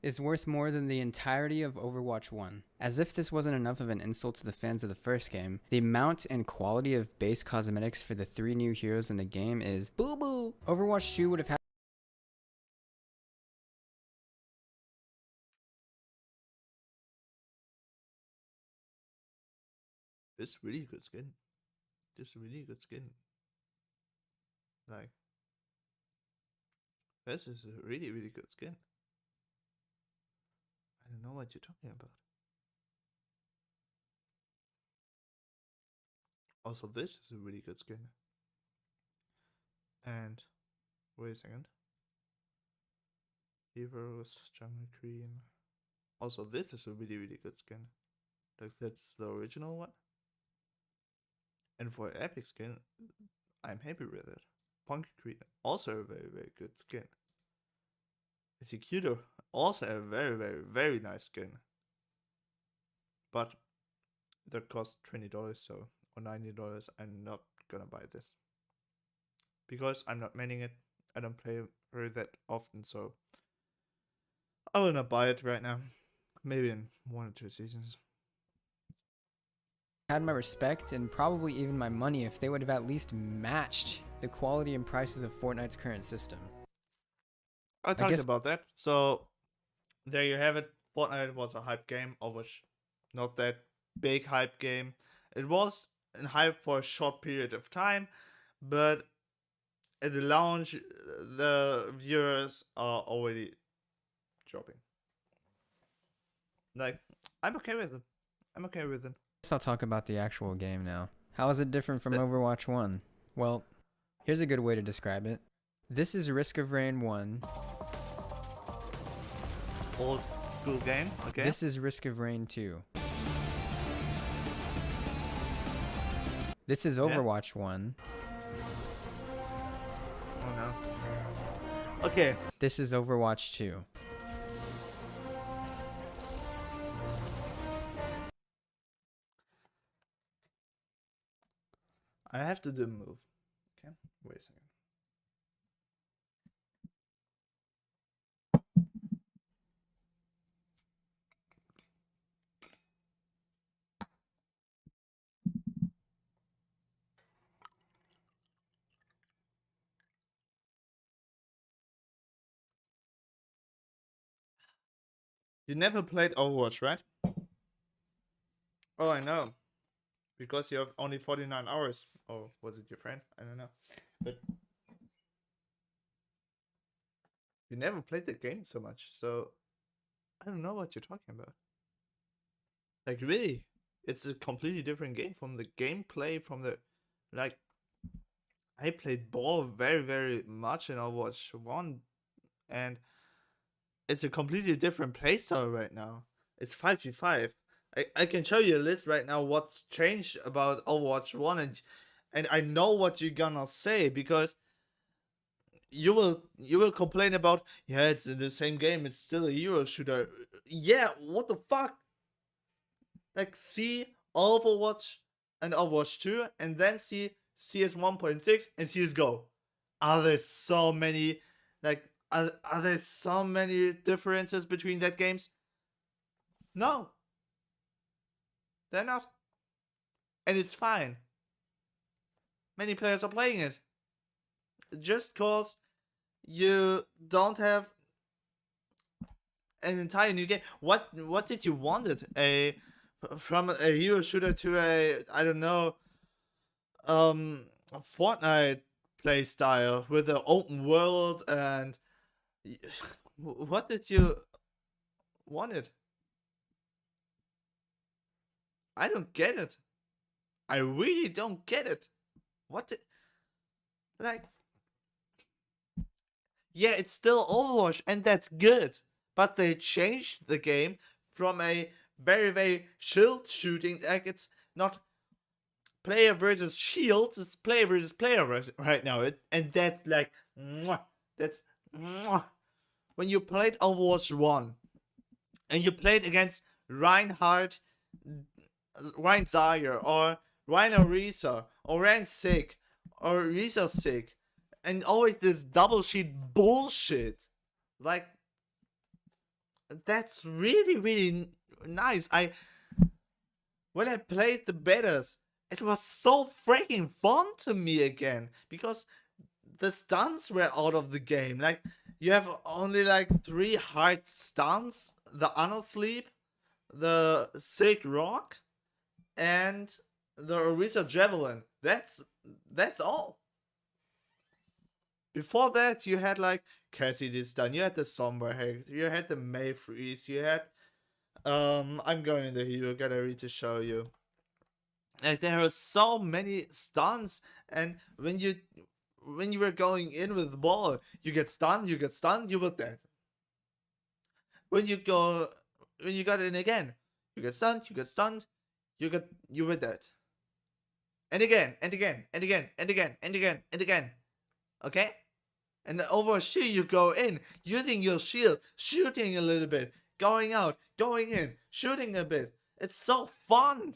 is worth more than the entirety of Overwatch 1. As if this wasn't enough of an insult to the fans of the first game, the amount and quality of base cosmetics for the 3 new heroes in the game is boo-boo! Overwatch 2 would have had This really good skin. This really good skin. Like, this is a really, really good skin. I don't know what you're talking about. Also, this is a really good skin. And, wait a second. Heroes, Jungle Queen. Also, this is a really, really good skin. Like, that's the original one. And for epic skin, I'm happy with it. Punky Queen, also a very, very good skin. Executor, also a very, very, very nice skin. But that costs $20, so, or $90. I'm not gonna buy this. Because I'm not maining it. I don't play her that often, so I will not buy it right now. Maybe in 1 or 2 seasons. had my respect and probably even my money if they would have at least matched the quality and prices of Fortnite's current system. I talked guess- about that. So there you have it. Fortnite was a hype game, Overwatch not that big hype game. It was in hype for a short period of time, but at the launch, the viewers are already dropping. Like, I'm okay with it. I'm okay with it. Guess I'll talk about the actual game now. How is it different from But- Overwatch 1? Well, here's a good way to describe it. This is Risk of Rain 1. Old school game, okay? This is Risk of Rain 2. This is Overwatch 1. Oh no. Okay. This is Overwatch 2. I have to do a move. Okay, wait a second. You never played Overwatch, right? Oh, I know. Because you have only 49 hours. Or was it your friend? I don't know. But you never played the game so much, so I don't know what you're talking about. Like, really? It's a completely different game from the gameplay, from the... Like, I played ball very, very much in Overwatch 1, and it's a completely different playstyle right now. It's 5v5. I can show you a list right now what's changed about Overwatch 1, and I know what you're gonna say, because you will complain about, yeah, it's in the same game, it's still a hero shooter. Yeah, what the fuck? Like, see Overwatch and Overwatch 2, and then see CS 1.6 and CSGO. Are there so many, like, are there so many differences between that games? No, they're not. And it's fine. Many players are playing it. Just cause you don't have an entire new game. What did you want it? From a hero shooter to a, I don't know, a Fortnite play style with an open world, and what did you want it? I don't get it. I really don't get it. What did, like, yeah, it's still Overwatch, and that's good. But they changed the game from a very, very shield shooting, like, it's not player versus shields, it's player versus player right now. And that's like, mwah, that's mwah. When you played Overwatch 1 and you played against Reinhardt, Ryan Zaire, or Ryan Orisa, or Ryan Sick, or Risa Sick, and always this double sheet bullshit. Like, that's really, really nice. When I played the betas, it was so freaking fun to me again, because the stuns were out of the game. Like, you have only like 3 hard stuns: the Arnold Sleep, the Sick Rock, and the Orisa Javelin. That's all. Before that, you had like Cassidy stun, you had the Somber Hack, you had the May Freeze, you had I'm going in the hero gallery to show you. Like, there are so many stuns, and when you were going in with the ball, you get stunned, you were dead. When you got in again, you get stunned, you were dead. And again, and again, and again, and again, and again, and again. Okay? And over two, you go in, using your shield, shooting a little bit, going out, going in, shooting a bit. It's so fun.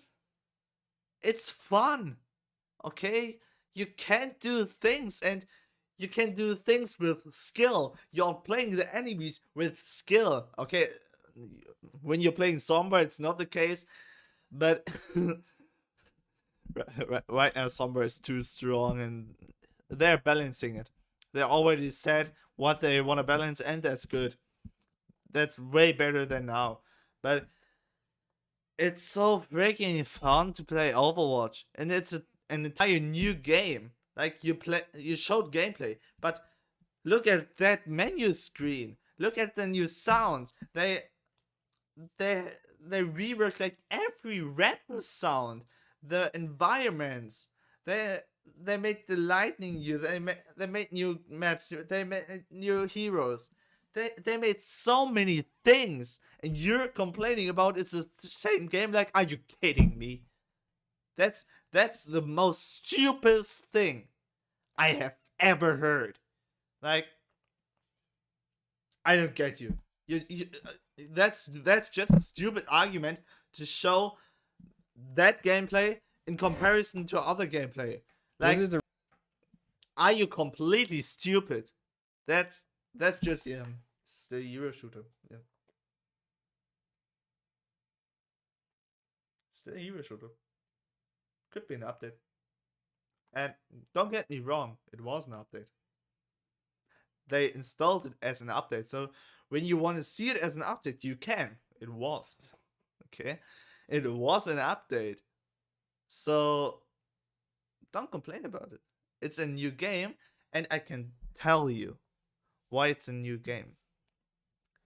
It's fun. Okay? You can't do things, and you can do things with skill. You're playing the enemies with skill. Okay? When you're playing Sombra, it's not the case, but right now Sombra is too strong, and they're balancing it. They already said what they want to balance, and that's good. That's way better than now. But it's so freaking fun to play Overwatch, and it's an entire new game. Like, you showed gameplay, but look at that menu screen. Look at the new sounds. They reworked like every weapon sound, the environments. They made the lightning new. They made new maps. They made new heroes. They made so many things, and you're complaining about it's the same game. Like, are you kidding me? That's the most stupidest thing I have ever heard. Like, I don't get you. That's just a stupid argument to show that gameplay in comparison to other gameplay. Like, are you completely stupid? That's just, yeah, it's the Euro shooter. Yeah, it's the Euro shooter. Could be an update. And don't get me wrong, it was an update. They installed it as an update, so when you want to see it as an update, you can. It was. Okay? It was an update. So don't complain about it. It's a new game, and I can tell you why it's a new game.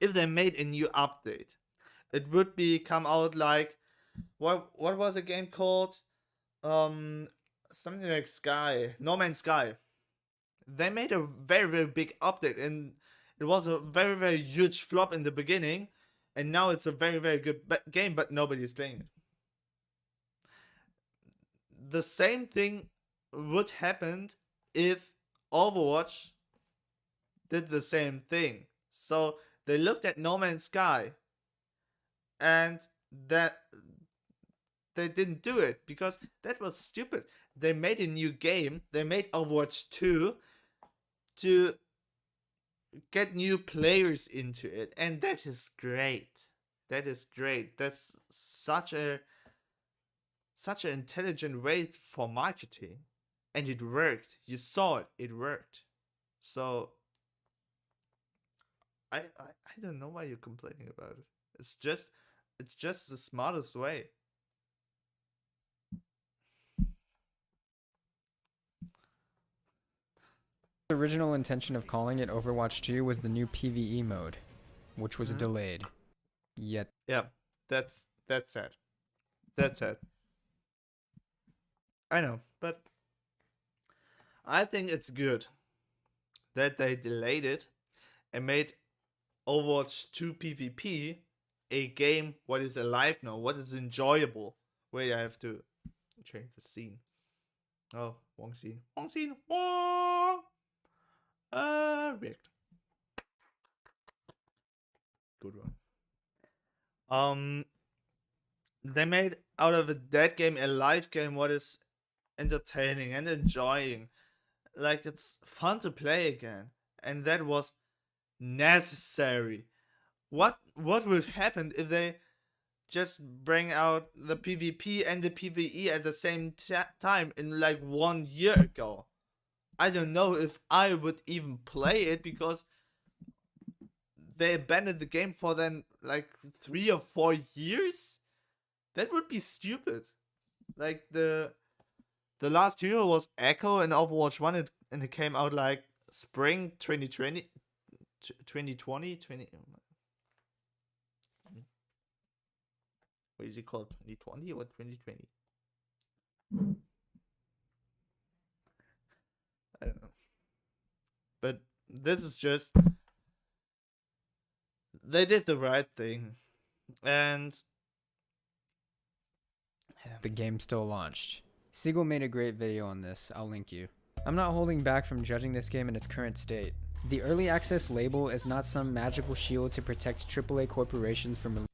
If they made a new update, it would be come out like, what was a game called? Something like Sky, No Man's Sky. They made a very, very big update, and it was a very, very huge flop in the beginning, and now it's a very, very good game, but nobody is playing it. The same thing would happen if Overwatch did the same thing. So they looked at No Man's Sky, and that they didn't do it because that was stupid. They made a new game. They made Overwatch 2 to get new players into it, and that is great. That is great. That's such an intelligent way for marketing, and it worked. You saw it. It worked. So I don't know why you're complaining about it. It's just the smartest way. The original intention of calling it Overwatch 2 was the new PvE mode, which was delayed. Yet Yeah, that's sad. That's sad. I know, but I think it's good that they delayed it and made Overwatch 2 PvP a game what is alive now, what is enjoyable. Wait, I have to change the scene. Oh, wrong scene. Wrong scene. Wrong. React. Good one. They made out of a dead game a live game what is entertaining and enjoying. Like, it's fun to play again. And that was necessary. What would happen if they just bring out the PvP and the PvE at the same time in like 1 year ago? I don't know if I would even play it because they abandoned the game for then like 3 or 4 years. That would be stupid. Like the last hero was Echo in Overwatch 1 and it came out like spring 2020. What is it called? 2020 or 2020? I don't know. But this is just, they did the right thing. And the game still launched. Siegel made a great video on this, I'll link you. I'm not holding back from judging this game in its current state. The early access label is not some magical shield to protect AAA corporations from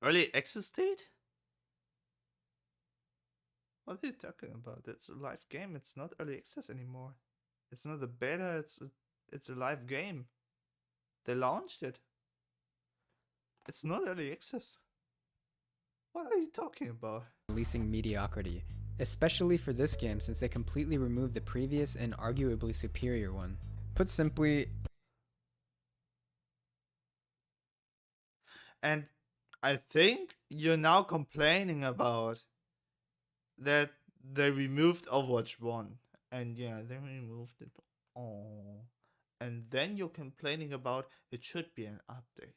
early access date? What are you talking about? It's a live game. It's not early access anymore. It's not a beta. It's a live game. They launched it. It's not early access. What are you talking about? releasing mediocrity, especially for this game since they completely removed the previous and arguably superior one. Put simply, And I think you're now complaining about that they removed Overwatch 1. And yeah, they removed it. Oh. And then you're complaining about it should be an update.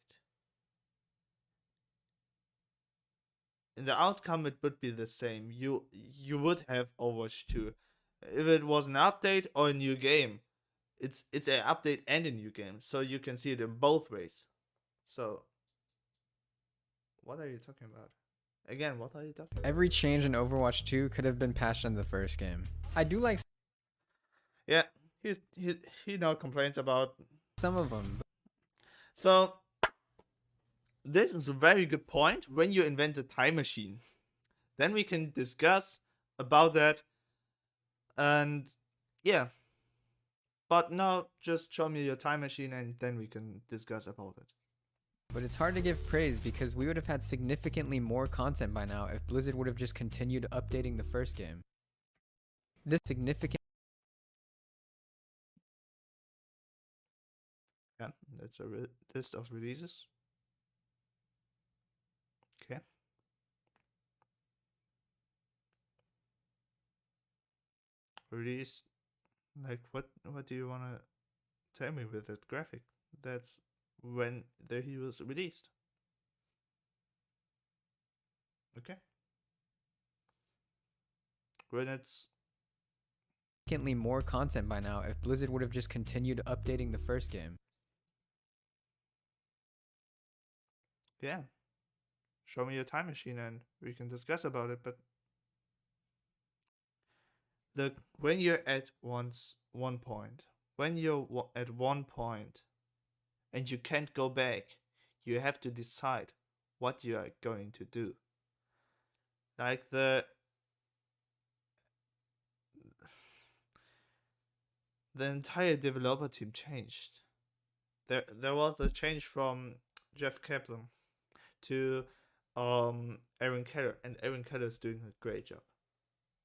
In the outcome, it would be the same. You would have Overwatch 2. If it was an update or a new game, it's an update and a new game. So you can see it in both ways. So what are you talking about? Again, what are you talking about? every change in Overwatch 2 could have been patched in the first game. I do like Yeah, he now complains about. some of them, So this is a very good point. When you invent a time machine, then we can discuss about that. And yeah, but now just show me your time machine and then we can discuss about it. but it's hard to give praise because we would have had significantly more content by now if Blizzard would have just continued updating the first game. This significant Yeah, that's a list of releases. Okay. Release, like what do you want to tell me with that graphic? That's when he was released. Okay. When it's significantly more content by now if Blizzard would have just continued updating the first game. yeah, show me your time machine and we can discuss about it. But when you're at one point, when you're at one point and you can't go back, you have to decide what you are going to do. Like the entire developer team changed. There was a change from Jeff Kaplan to Aaron Keller, and Aaron Keller is doing a great job.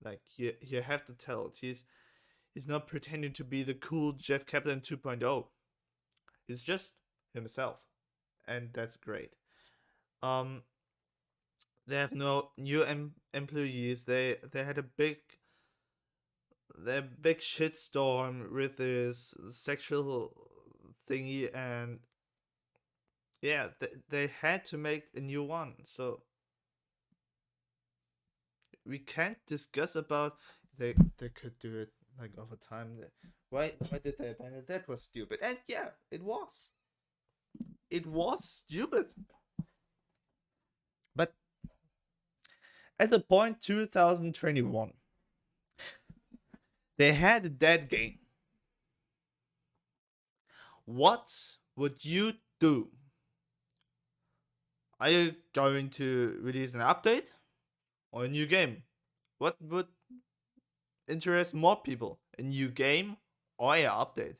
Like you have to tell it. He's not pretending to be the cool Jeff Kaplan 2.0. He's just himself, and that's great. They have no new employees. They had a big shitstorm with this sexual thingy, and yeah, they had to make a new one. So we can't discuss about they could do it like over time. Why did they ban it? That was stupid. And yeah, it was. It was stupid. But at the point 2021, they had a dead game. What would you do? Are you going to release an update or a new game? What would interest more people? A new game or an update?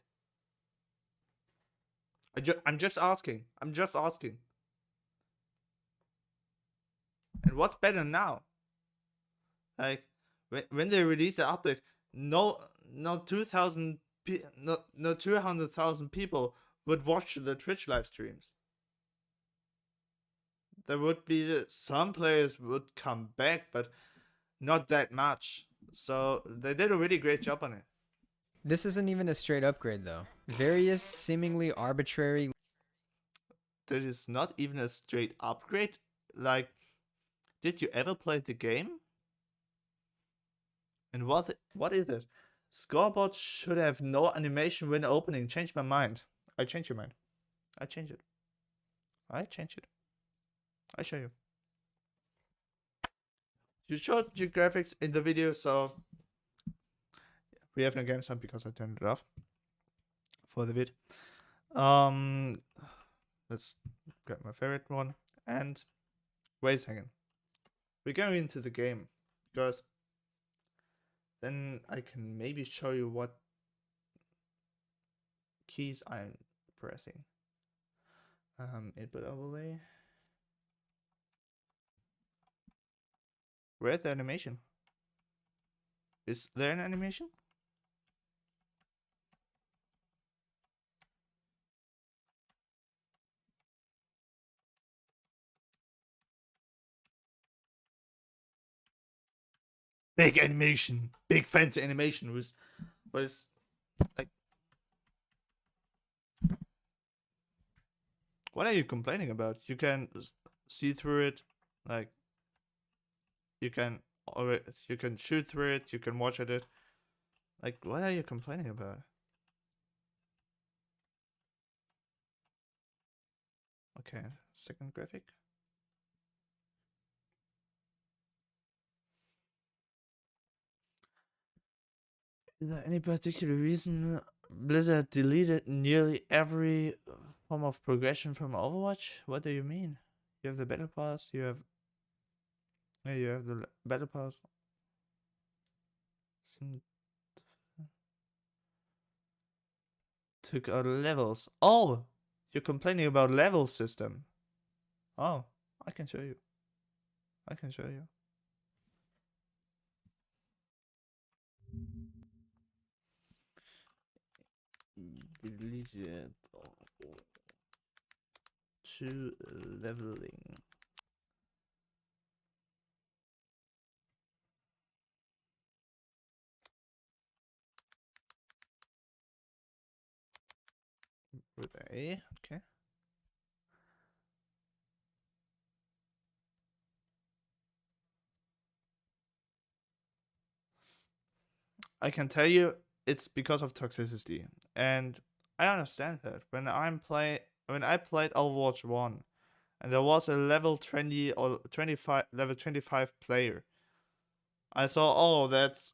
I'm just asking. I'm just asking. And what's better now? Like when they release an update, no 2,000 no 200,000 people would watch the Twitch live streams. There would be some players would come back, but not that much. So they did a really great job on it. This isn't even a straight upgrade, though. Various seemingly arbitrary. That is not even a straight upgrade. Like, did you ever play the game? And what is it? Scoreboard should have no animation when opening. Change my mind. I change your mind. I change it. I change it. I show you. You showed your graphics in the video, so we have no game sound because I turned it off for the vid. Let's grab my favorite one and wait a second. We're going into the game because then I can maybe show you what keys I'm pressing. Input overlay. Where's the animation? Is there an animation? Big animation, big fancy animation was like. What are you complaining about? You can see through it, like you can shoot through it, you can watch at it. Like, what are you complaining about? Okay, second graphic. Is there any particular reason Blizzard deleted nearly every form of progression from Overwatch? What do you mean? You have the battle pass, you have the battle pass. Took out levels. Oh, you're complaining about level system. Oh, I can show you. I can show you. Blizzard to leveling. With A, okay. I can tell you it's because of toxicity. And I understand that. When I played Overwatch 1 and there was a level 20 or 25, level 25 player. I saw, oh, that's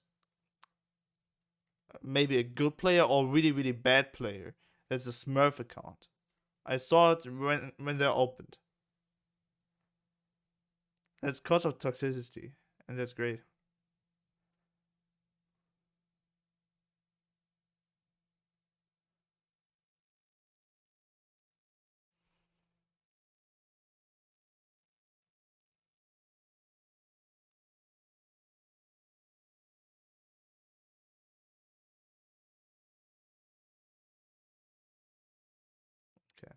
maybe a good player or really, really bad player. That's a Smurf account. I saw it when they opened. That's cause of toxicity, and that's great. Okay,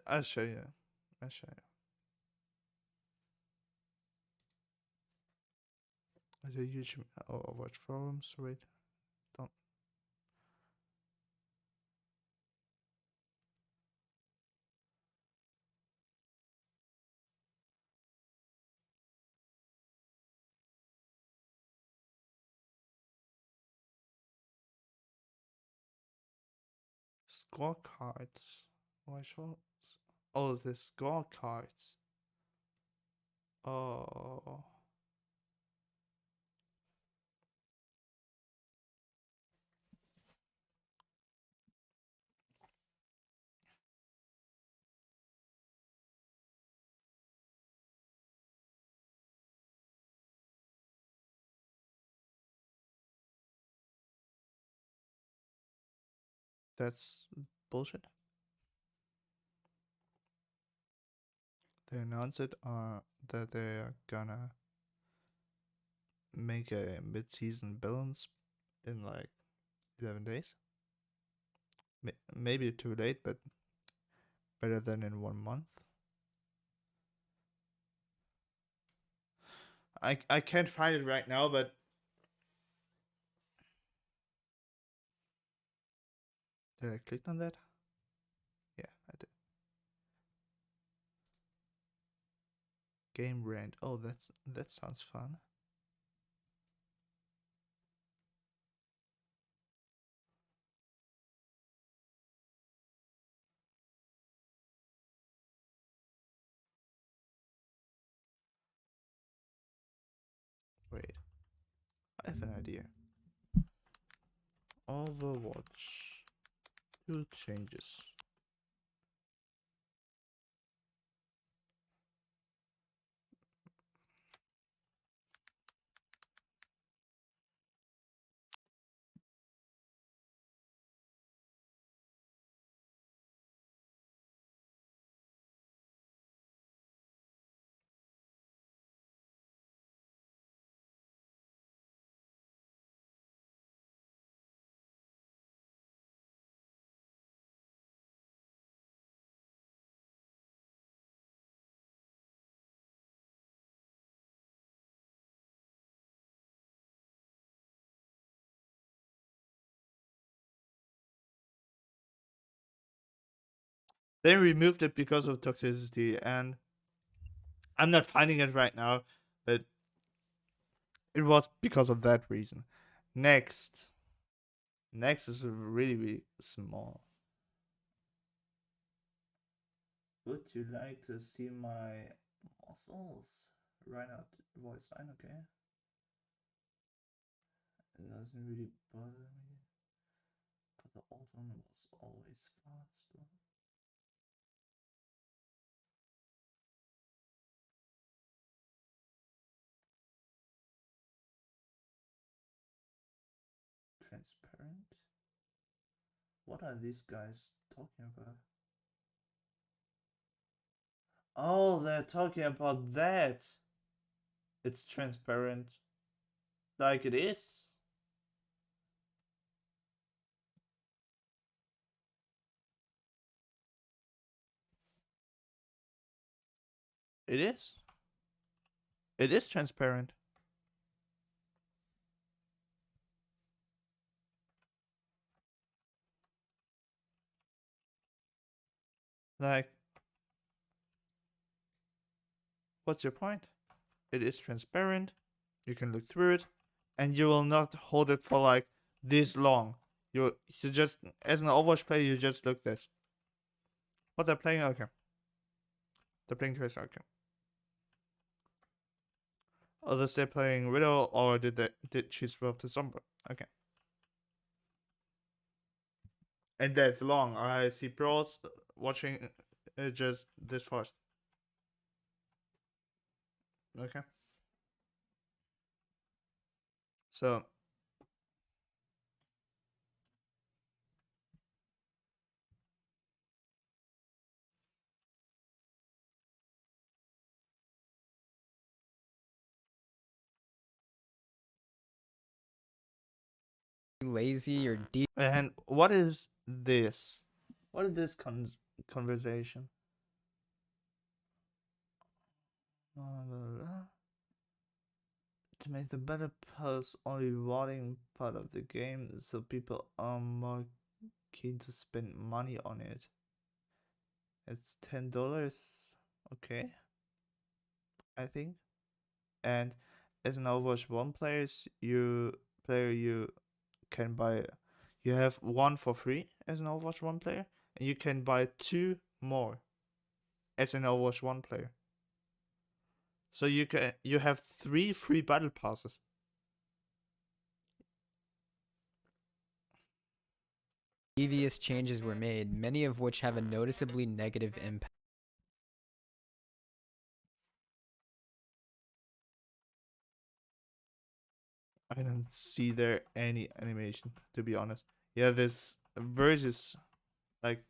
I'll show you. I'll show you. There's a huge Overwatch forums. Wait, don't. Scorecards. Why show? Oh, the scorecards. Oh. That's bullshit. They announced it that they are gonna make a mid-season balance in like 11 days. Maybe too late, but better than in 1 month. I can't find it right now, but did I click on that? Yeah, I did. Game rant. Oh, that sounds fun. Wait, I have an idea. Overwatch. 2 changes. They removed it because of toxicity, and I'm not finding it right now, but it was because of that reason. Next. Next is really, really small. Would you like to see my muscles? Right out voice line, okay. It doesn't really bother me. But the old one was always faster. Transparent? What are these guys talking about? Oh, they're talking about that. It's transparent. Like it is. It is. It is transparent. Like, what's your point? It is transparent. You can look through it, and you will not hold it for like this long. You just, as an Overwatch player, you just look this. What they're playing, okay. They're playing Tracer, okay. Others they're playing Widow, or did she swap to Sombra? Okay. And that's long. I see pros watching just this fast. Okay. So Lazy or deep. and what is this? What is this conversation? To make the better pulse only rewarding part of the game, so people are more keen to spend money on it. It's $10, okay, I think. And as an Overwatch 1 player, you can buy, you have one for free as an Overwatch 1 player, and you can buy 2 more as an Overwatch 1 player. So you have 3 free battle passes. Devious changes were made, many of which have a noticeably negative impact. I don't see there any animation, to be honest. Yeah, this versus, like,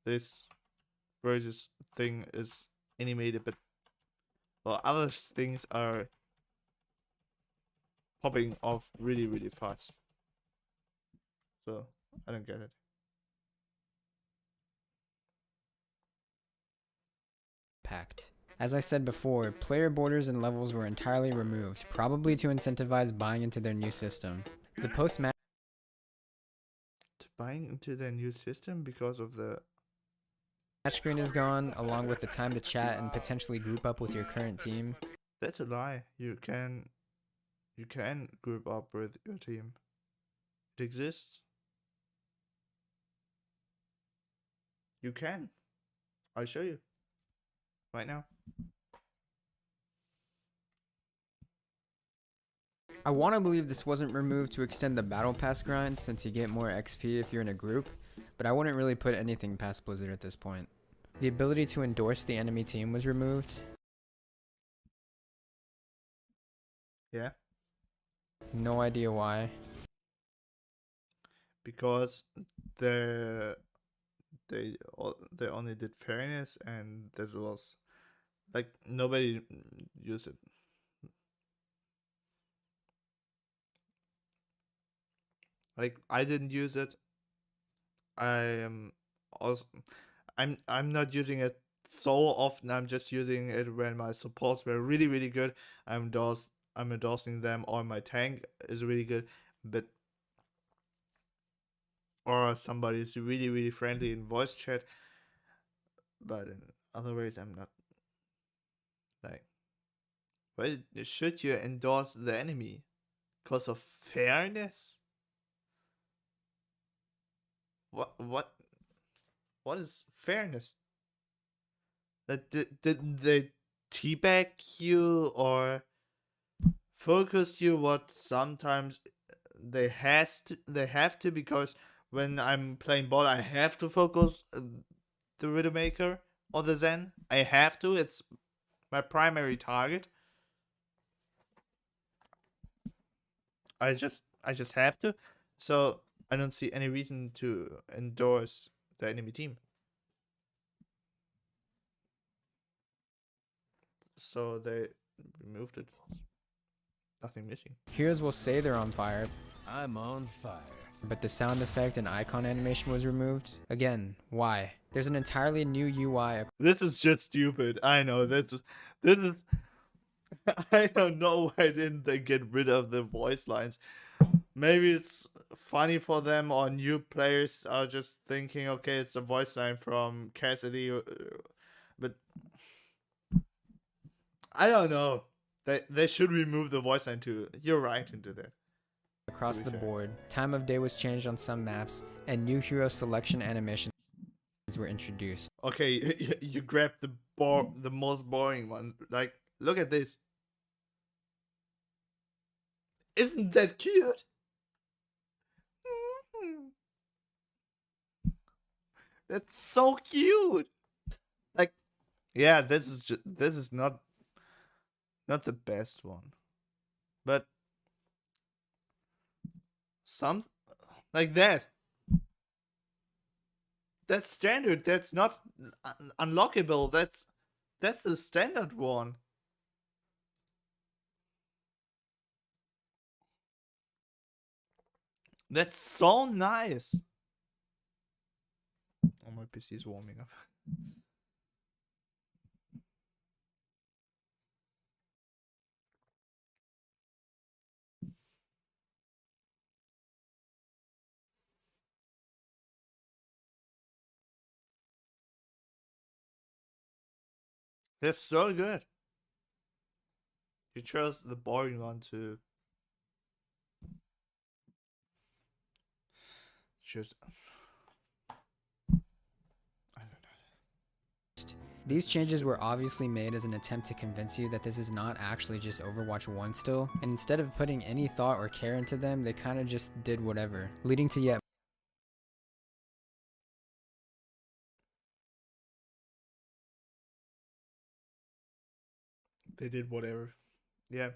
this versus thing is animated, but well, other things are popping off really, really fast. So I don't get it. As I said before, player borders and levels were entirely removed, probably to incentivize buying into their new system. The post-match Buying into their new system because of the screen is gone, along with the time to chat and potentially group up with your current team. that's a lie. You can group up with your team. It exists. You can. I'll show you right now. I want to believe this wasn't removed to extend the battle pass grind, since you get more XP if you're in a group, but I wouldn't really put anything past Blizzard at this point. The ability to endorse the enemy team was removed. Yeah. No idea why. Because they only did fairness, and this was like nobody used it. Like I didn't use it. I am also I'm not using it so often. I'm just using it when my supports were really, really good. I'm endorsing them, or my tank is really good, but or somebody is really, really friendly in voice chat. But in other ways, I'm not. Like, well, should you endorse the enemy because of fairness? What is fairness? That did they teabag you or focus you? What sometimes they have to, because when I'm playing ball, I have to focus the Widowmaker or the Zen. I have to. It's my primary target. I just have to. So I don't see any reason to endorse the enemy team. So they removed it. Nothing missing. Heroes will say they're on fire, I'm on fire. but the sound effect and icon animation was removed. Again, why? There's an entirely new UI. This is just stupid. I know. This is. I don't know why didn't they get rid of the voice lines. Maybe it's funny for them, or new players are just thinking, okay, it's a voice line from Cassidy, but I don't know. They should remove the voice line too. You're right into that. Across To be the fair. board, time of day was changed on some maps, and new hero selection animation were introduced. Okay, you grabbed the most boring one. Like, look at this. Isn't that cute? That's so cute. Like, yeah, this is not the best one, but some like that. That's standard. That's not unlockable. That's the standard one. That's so nice. Oh, my PC is warming up. They're so good. You chose the boring one to choose. I don't know. These changes were obviously made as an attempt to convince you that this is not actually just Overwatch 1 still, and instead of putting any thought or care into them, they kinda just did whatever, leading to yet They did whatever. Yeah,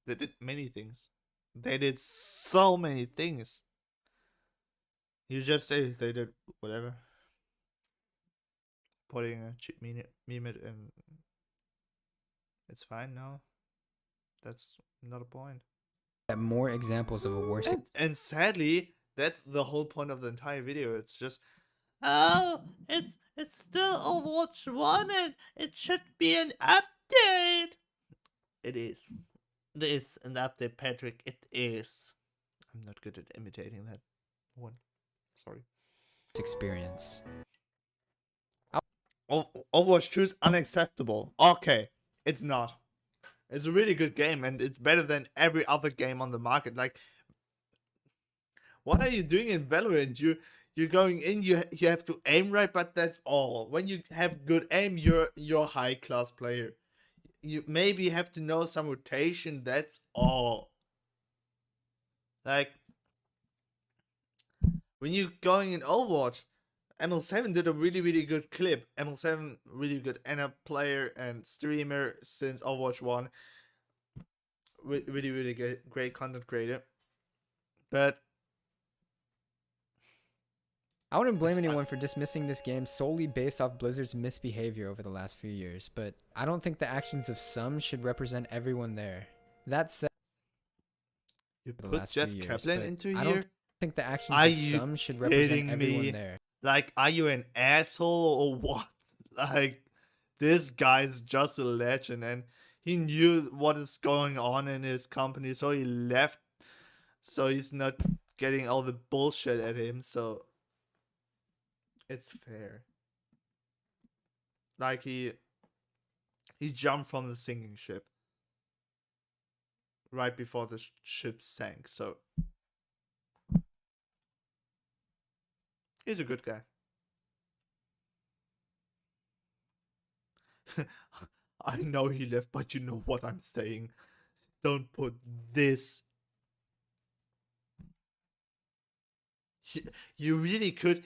they did many things. They did so many things. You just say they did whatever. Putting a cheap meme it and it's fine now. That's not a point. more examples of a worse And sadly, that's the whole point of the entire video. It's just, oh, it's still Overwatch 1 and it should be an update. It is. It is an update, Patrick. It is. I'm not good at imitating that one. Sorry. experience. Overwatch 2 is unacceptable. Okay, it's not. It's a really good game and it's better than every other game on the market. Like, what are you doing in Valorant? You're going in, you have to aim right, but that's all. When you have good aim, you're a high class player. You maybe have to know some rotation, that's all. Like, when you're going in Overwatch, ML7 did a really good clip. ML7, really good NA player and streamer since Overwatch 1. Really great content creator. But I wouldn't blame anyone for dismissing this game solely based off Blizzard's misbehavior over the last few years, but I don't think the actions of some should represent everyone there. That said, you the put last few Jeff years, Kaplan but into I here? don't think the actions Are of you some should represent kidding everyone me? there. Like, are you an asshole or what? Like, this guy's just a legend and he knew what is going on in his company, so he left. So he's not getting all the bullshit at him, so it's fair. Like, he jumped from the sinking ship right before the ship sank, so he's a good guy. I know he left, but you know what I'm saying. Don't put this. You really could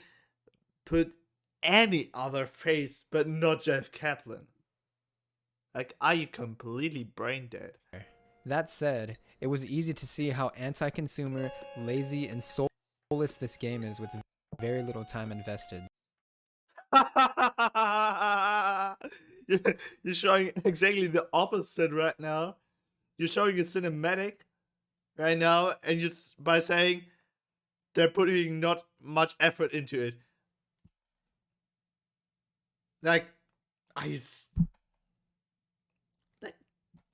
put any other face, but not Jeff Kaplan. Like, are you completely brain dead? That said, it was easy to see how anti-consumer, lazy, and soulless this game is with very little time invested. You're showing exactly the opposite right now. You're showing a cinematic right now, and just by saying they're putting not much effort into it. Like, like,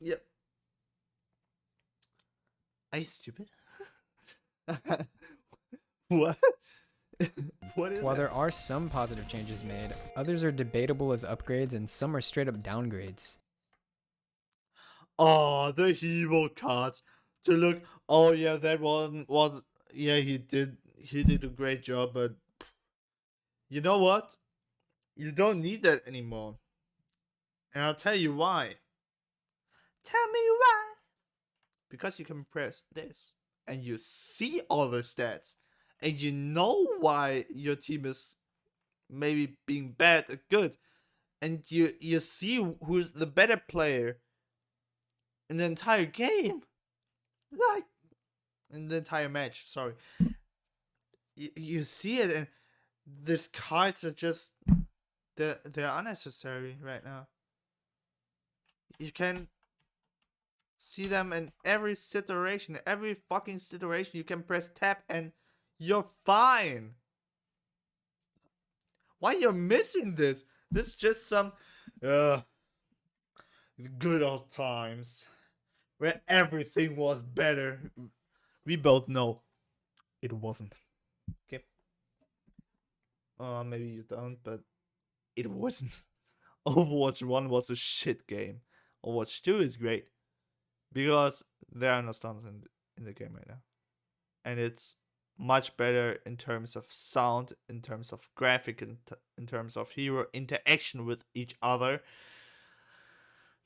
yep. Are you stupid? What? What is While that? there are some positive changes made, others are debatable as upgrades and some are straight up downgrades. Oh, the hero cards. To look, oh yeah, that one was, yeah, he did a great job, but you know what? You don't need that anymore. And I'll tell you why. Tell me why. Because you can press this and you see all the stats. And you know why your team is maybe being bad or good. And you see who's the better player in the entire game. Like, in the entire match, sorry. You see it, and these cards are just... they're unnecessary right now. You can see them in every situation. Every fucking situation you can press tab and you're fine. Why you're missing this? This is just some good old times where everything was better. We both know it wasn't. Okay. Maybe you don't, but it wasn't. Overwatch 1 was a shit game. Overwatch 2 is great. Because there are no stuns in the game right now. And it's much better in terms of sound, in terms of graphic, in terms of hero interaction with each other.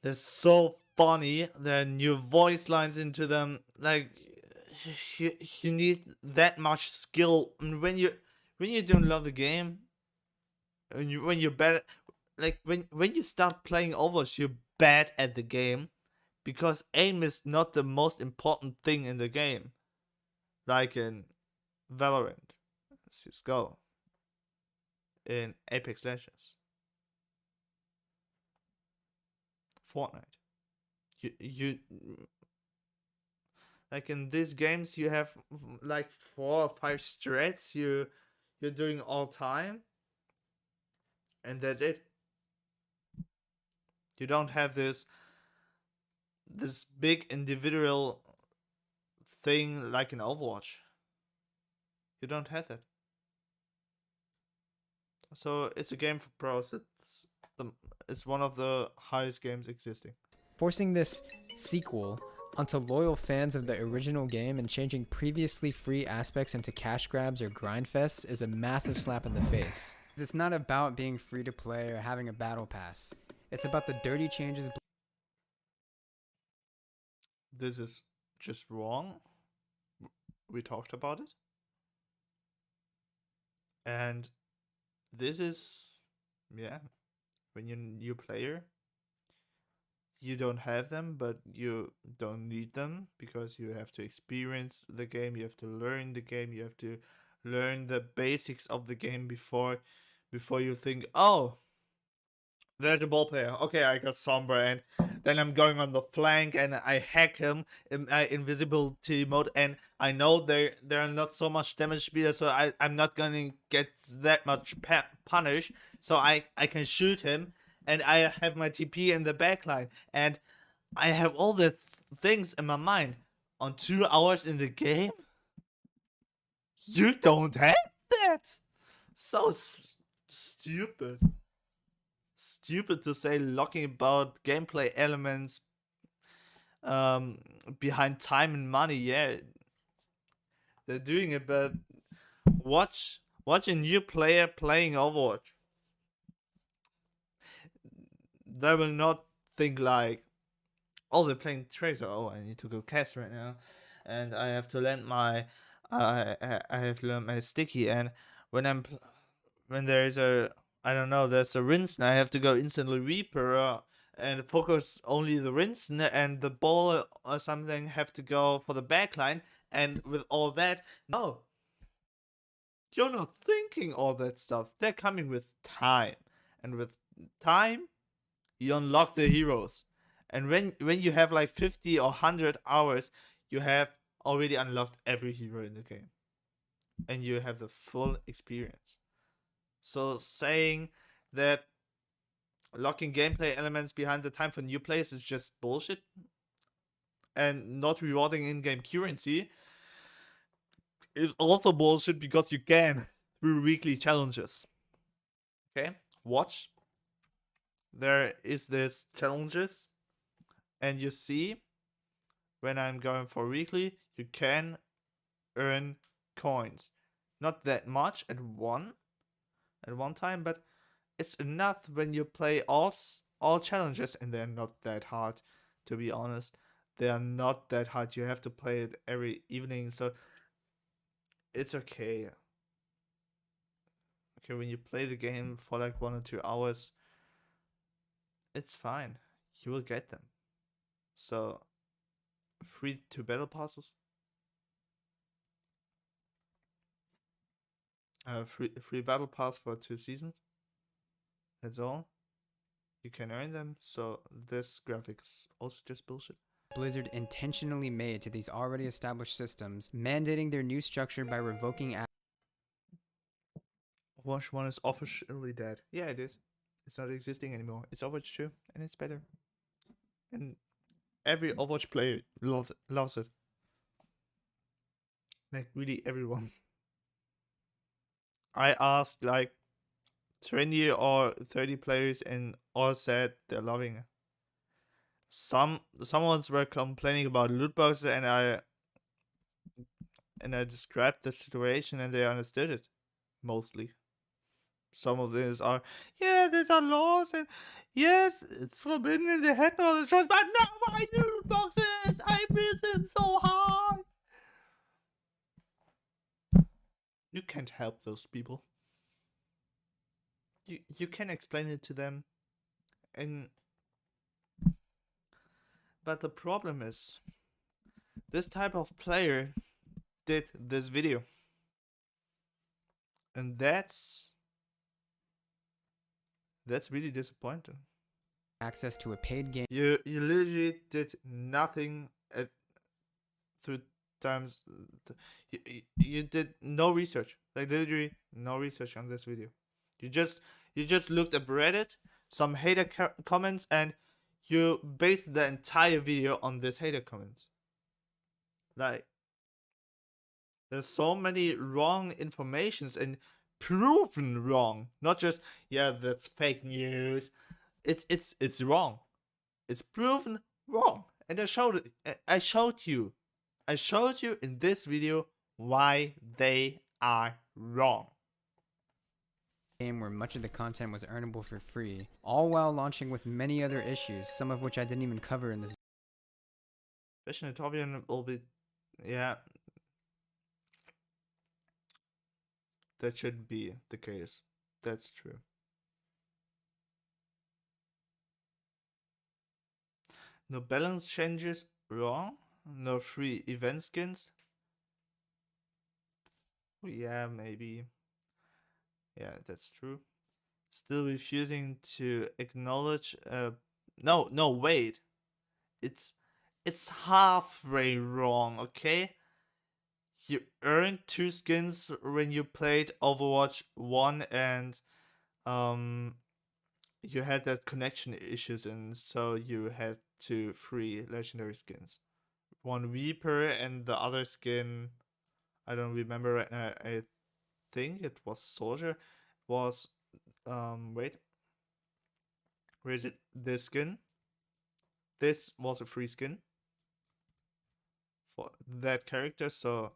They're so funny. There are new voice lines into them. Like, you need that much skill. And when you don't love the game, and when you're bad, like when you start playing Overwatch, you're bad at the game, because aim is not the most important thing in the game, like in Valorant, CS:GO, in Apex Legends, Fortnite. You like in these games you have like 4 or 5 strats you're doing all time, and that's it. You don't have this big individual thing like in Overwatch. You don't have that. So it's a game for pros. It's one of the highest games existing. Forcing this sequel onto loyal fans of the original game and changing previously free aspects into cash grabs or grind fests is a massive slap in the face. It's not about being free to play or having a battle pass. It's about the dirty changes. This is just wrong. We talked about it. And this is, when you're a new player, you don't have them, but you don't need them, because you have to experience the game, you have to learn the game, you have to learn the basics of the game before you think, oh, there's a ball player. Okay, I got Sombra, and then I'm going on the flank, and I hack him in my invisibility mode, and I know there are not so much damage speeder, so I'm not gonna get that much punish, so I can shoot him, and I have my TP in the backline, and I have all the things in my mind. On 2 hours in the game, you don't have that. So stupid. Stupid to say locking about gameplay elements behind time and money. Yeah, they're doing it, but watch a new player playing Overwatch. They will not think like, oh, they're playing Tracer. Oh, I need to go cast right now, and I have to land my I have to learn my sticky, and when there is a, I don't know, there's a rinse, and I have to go instantly Reaper and focus only the rinse, and the ball or something have to go for the backline, and with all that, no. You're not thinking all that stuff. They're coming with time. And with time, you unlock the heroes. And when you have like 50 or 100 hours, you have already unlocked every hero in the game. And you have the full experience. So saying that locking gameplay elements behind the time for new players is just bullshit and not rewarding in-game currency is also bullshit, because you can through weekly challenges. Okay, watch. There is this challenges, and you see when I'm going for weekly, you can earn coins. Not that much at one time, but it's enough when you play all challenges, and they're not that hard, to be honest. They are not that hard. You have to play it every evening, so it's okay. Okay, when you play the game for like 1 or 2 hours, it's fine. You will get them. So, free to battle passes. Free battle pass for 2 seasons. That's all. You can earn them. So this graphic is also just bullshit. Blizzard intentionally made to these already established systems, mandating their new structure by revoking Overwatch 1 is officially dead. Yeah, it is. It's not existing anymore. It's Overwatch 2, and it's better. And every Overwatch player loves it. Like, really everyone. I asked like 20 or 30 players, and all said they're loving it. Someone's were complaining about loot boxes, and I described the situation, and they understood it mostly. Some of these are, yeah, these are laws, and yes, it's forbidden in the head of the choice, but no, why loot boxes? I miss it so hard. You can't help those people. You can explain it to them, and but the problem is, this type of player did this video, and that's really disappointing. access to a paid game. You literally did nothing at through times. You did no research, like literally no research on this video. You just looked at Reddit, some hater comments, and you based the entire video on this hater comments. Like, there's so many wrong informations, and proven wrong, not just, yeah, that's fake news. It's wrong. It's proven wrong, and I showed you in this video why they are wrong. Game where much of the content was earnable for free, all while launching with many other issues, some of which I didn't even cover in this. Especially Tobian will be, yeah, that shouldn't be the case. That's true. No balance changes, wrong. No free event skins. Yeah, maybe. Yeah, that's true. Still refusing to acknowledge. No, wait. It's halfway wrong. Okay. You earned 2 skins when you played Overwatch 1, and you had that connection issues, and so you had 2 free legendary skins. One Reaper, and the other skin, I don't remember right now. I think it was Soldier. Was wait, where is it? This skin. This was a free skin for that character. So,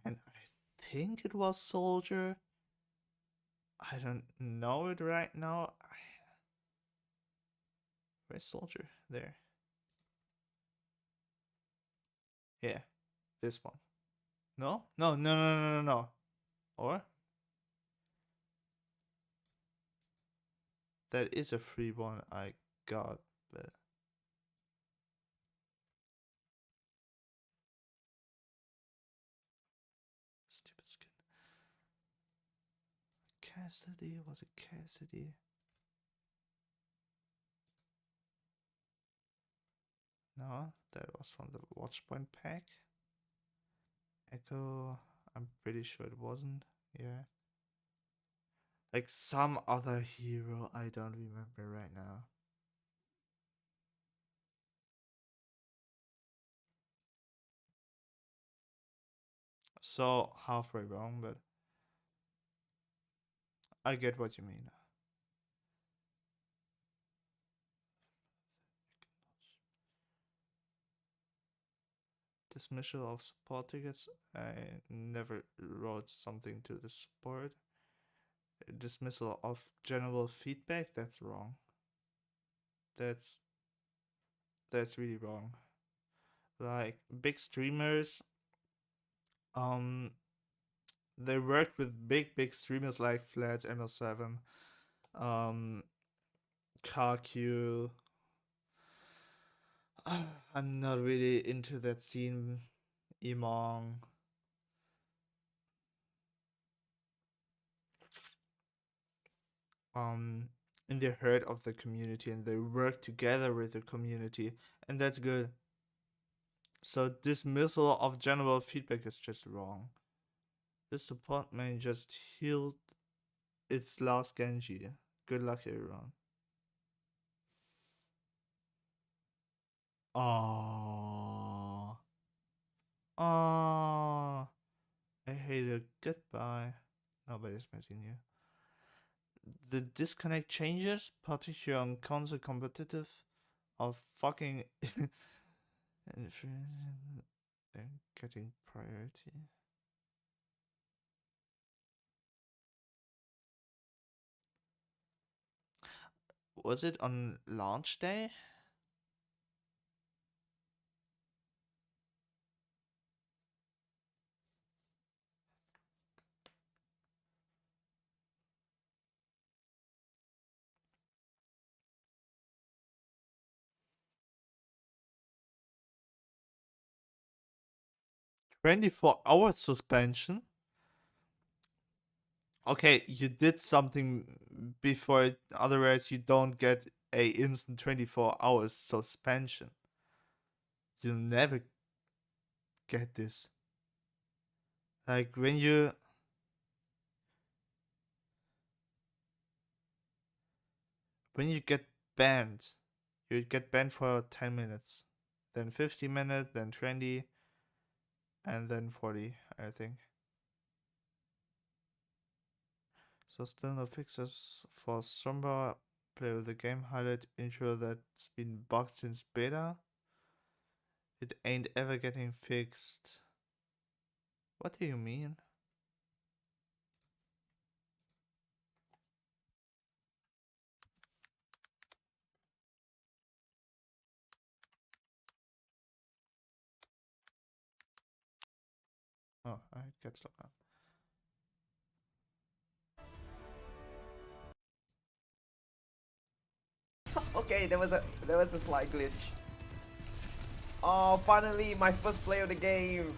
and I think it was Soldier. I don't know it right now. Where's Soldier? There. Yeah, this one. No? No. Or? That is a free one I got, but... Stupid skin. Cassidy? Was it Cassidy? No, that was from the Watchpoint pack. Echo, I'm pretty sure it wasn't. Yeah. Like some other hero, I don't remember right now. So halfway wrong, but I get what you mean. Dismissal of support tickets. I never wrote something to the support. dismissal of general feedback. That's wrong. That's really wrong. Like big streamers, they worked with big streamers like Flats, ML7, um, KQ. I'm not really into that scene. Emong. In the heart of the community, and they work together with the community, and that's good. So dismissal of general feedback is just wrong. This support main just healed its last Genji. Good luck, everyone. Oh, oh, I hate it. Goodbye. Nobody's missing you. The disconnect changes, particularly on console competitive, are fucking they're getting priority. Was it on launch day? "24-hour suspension"? Okay, you did something before it, otherwise you don't get a instant 24 hours suspension. You'll never get this. Like when you get banned, you get banned for 10 minutes, then 50 minutes, then 20, and then 40, I think. So still no fixes for Sombra. Play with the game highlight intro that's been bugged since beta. It ain't ever getting fixed. What do you mean? Oh, I get stuck now. Okay, there was a slight glitch. Oh, finally my first play of the game.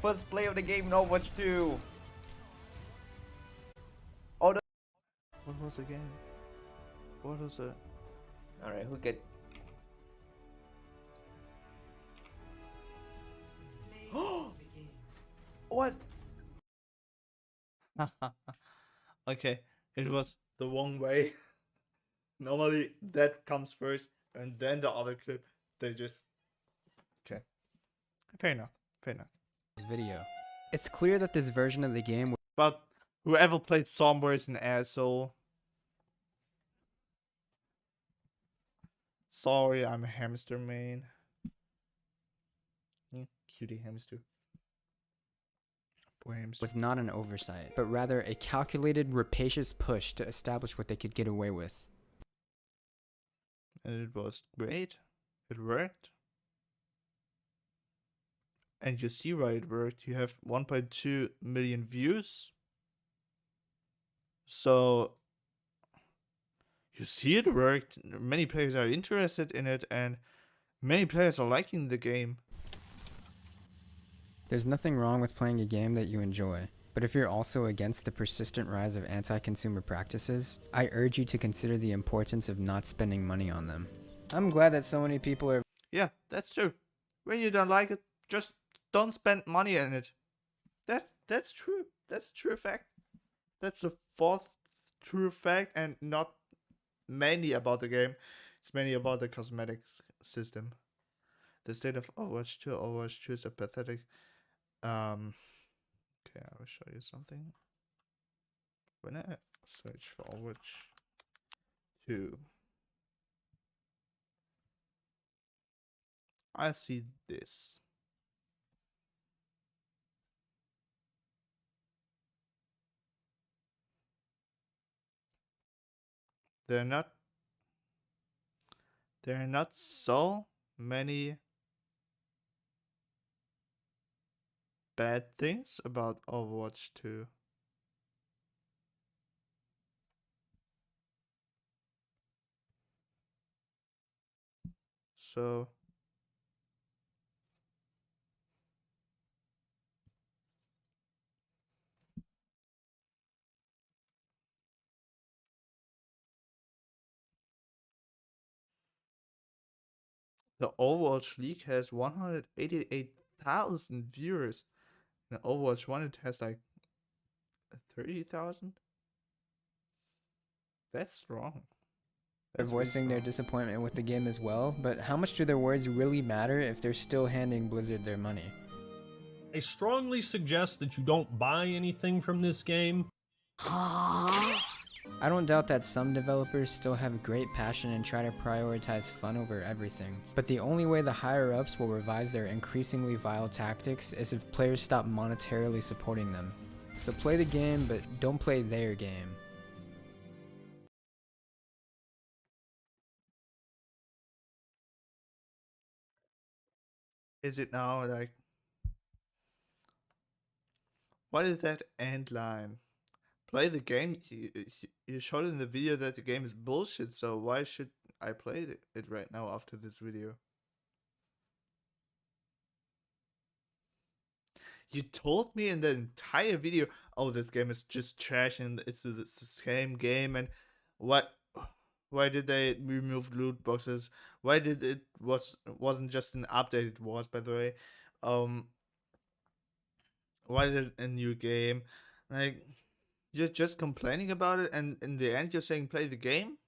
First play of the game in Overwatch 2. Oh, no. What was the game? What was it? Alright, who get? What? Okay, it was the wrong way. Normally that comes first and then the other clip. They just. Okay. Fair enough. Fair enough. This video. It's clear that this version of the game But whoever played Sombra is an asshole. Sorry, I'm a hamster main. Cutie hamster. Poor hamster. was not an oversight, but rather a calculated, rapacious push to establish what they could get away with. And it was great. It worked. And you see why it worked. You have 1.2 million views. So you see it worked. Many players are interested in it, and many players are liking the game. There's nothing wrong with playing a game that you enjoy, but if you're also against the persistent rise of anti-consumer practices, I urge you to consider the importance of not spending money on them. I'm glad that so many people are Yeah, that's true. When you don't like it, just don't spend money on it. That's true. That's a true fact. That's the fourth true fact, and not mainly about the game. It's mainly about the cosmetics system. The state of Overwatch 2. Overwatch 2 is a pathetic. Okay, I will show you something. When I search for Overwatch 2, I see this. there are not so many bad things about Overwatch 2. So the Overwatch League has 188,000 viewers. And Overwatch 1 it has like 30,000. That's strong. They're That's really voicing their strong. disappointment with the game as well, but how much do their words really matter if they're still handing Blizzard their money? I strongly suggest that you don't buy anything from this game. I don't doubt that some developers still have great passion and try to prioritize fun over everything, but the only way the higher-ups will revise their increasingly vile tactics is if players stop monetarily supporting them. So play the game, but don't play their game. Is it now like, what is that end line? Play the game. You showed in the video that the game is bullshit, so why should I play it right now after this video? You told me in the entire video, oh, this game is just trash and it's the same game, and why did they remove loot boxes? Why did wasn't just an update, it was, by the way. Why did a new game? Like, you're just complaining about it, and in the end you're saying play the game?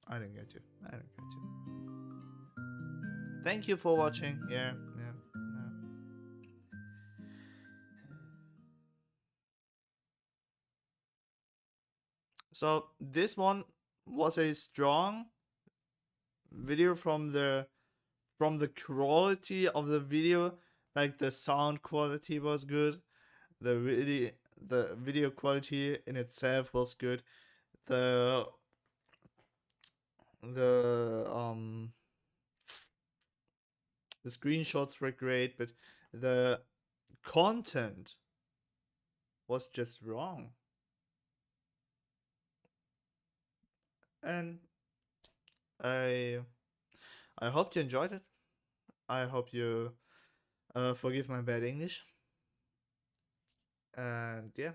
I didn't get you. I didn't get you. Thank you for watching. Yeah. So this one was a strong video from the quality of the video. Like, the sound quality was good. The video quality in itself was good. The screenshots were great, but the content was just wrong. And I hope you enjoyed it. I hope you forgive my bad English. And yeah,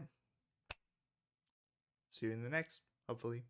see you in the next, hopefully.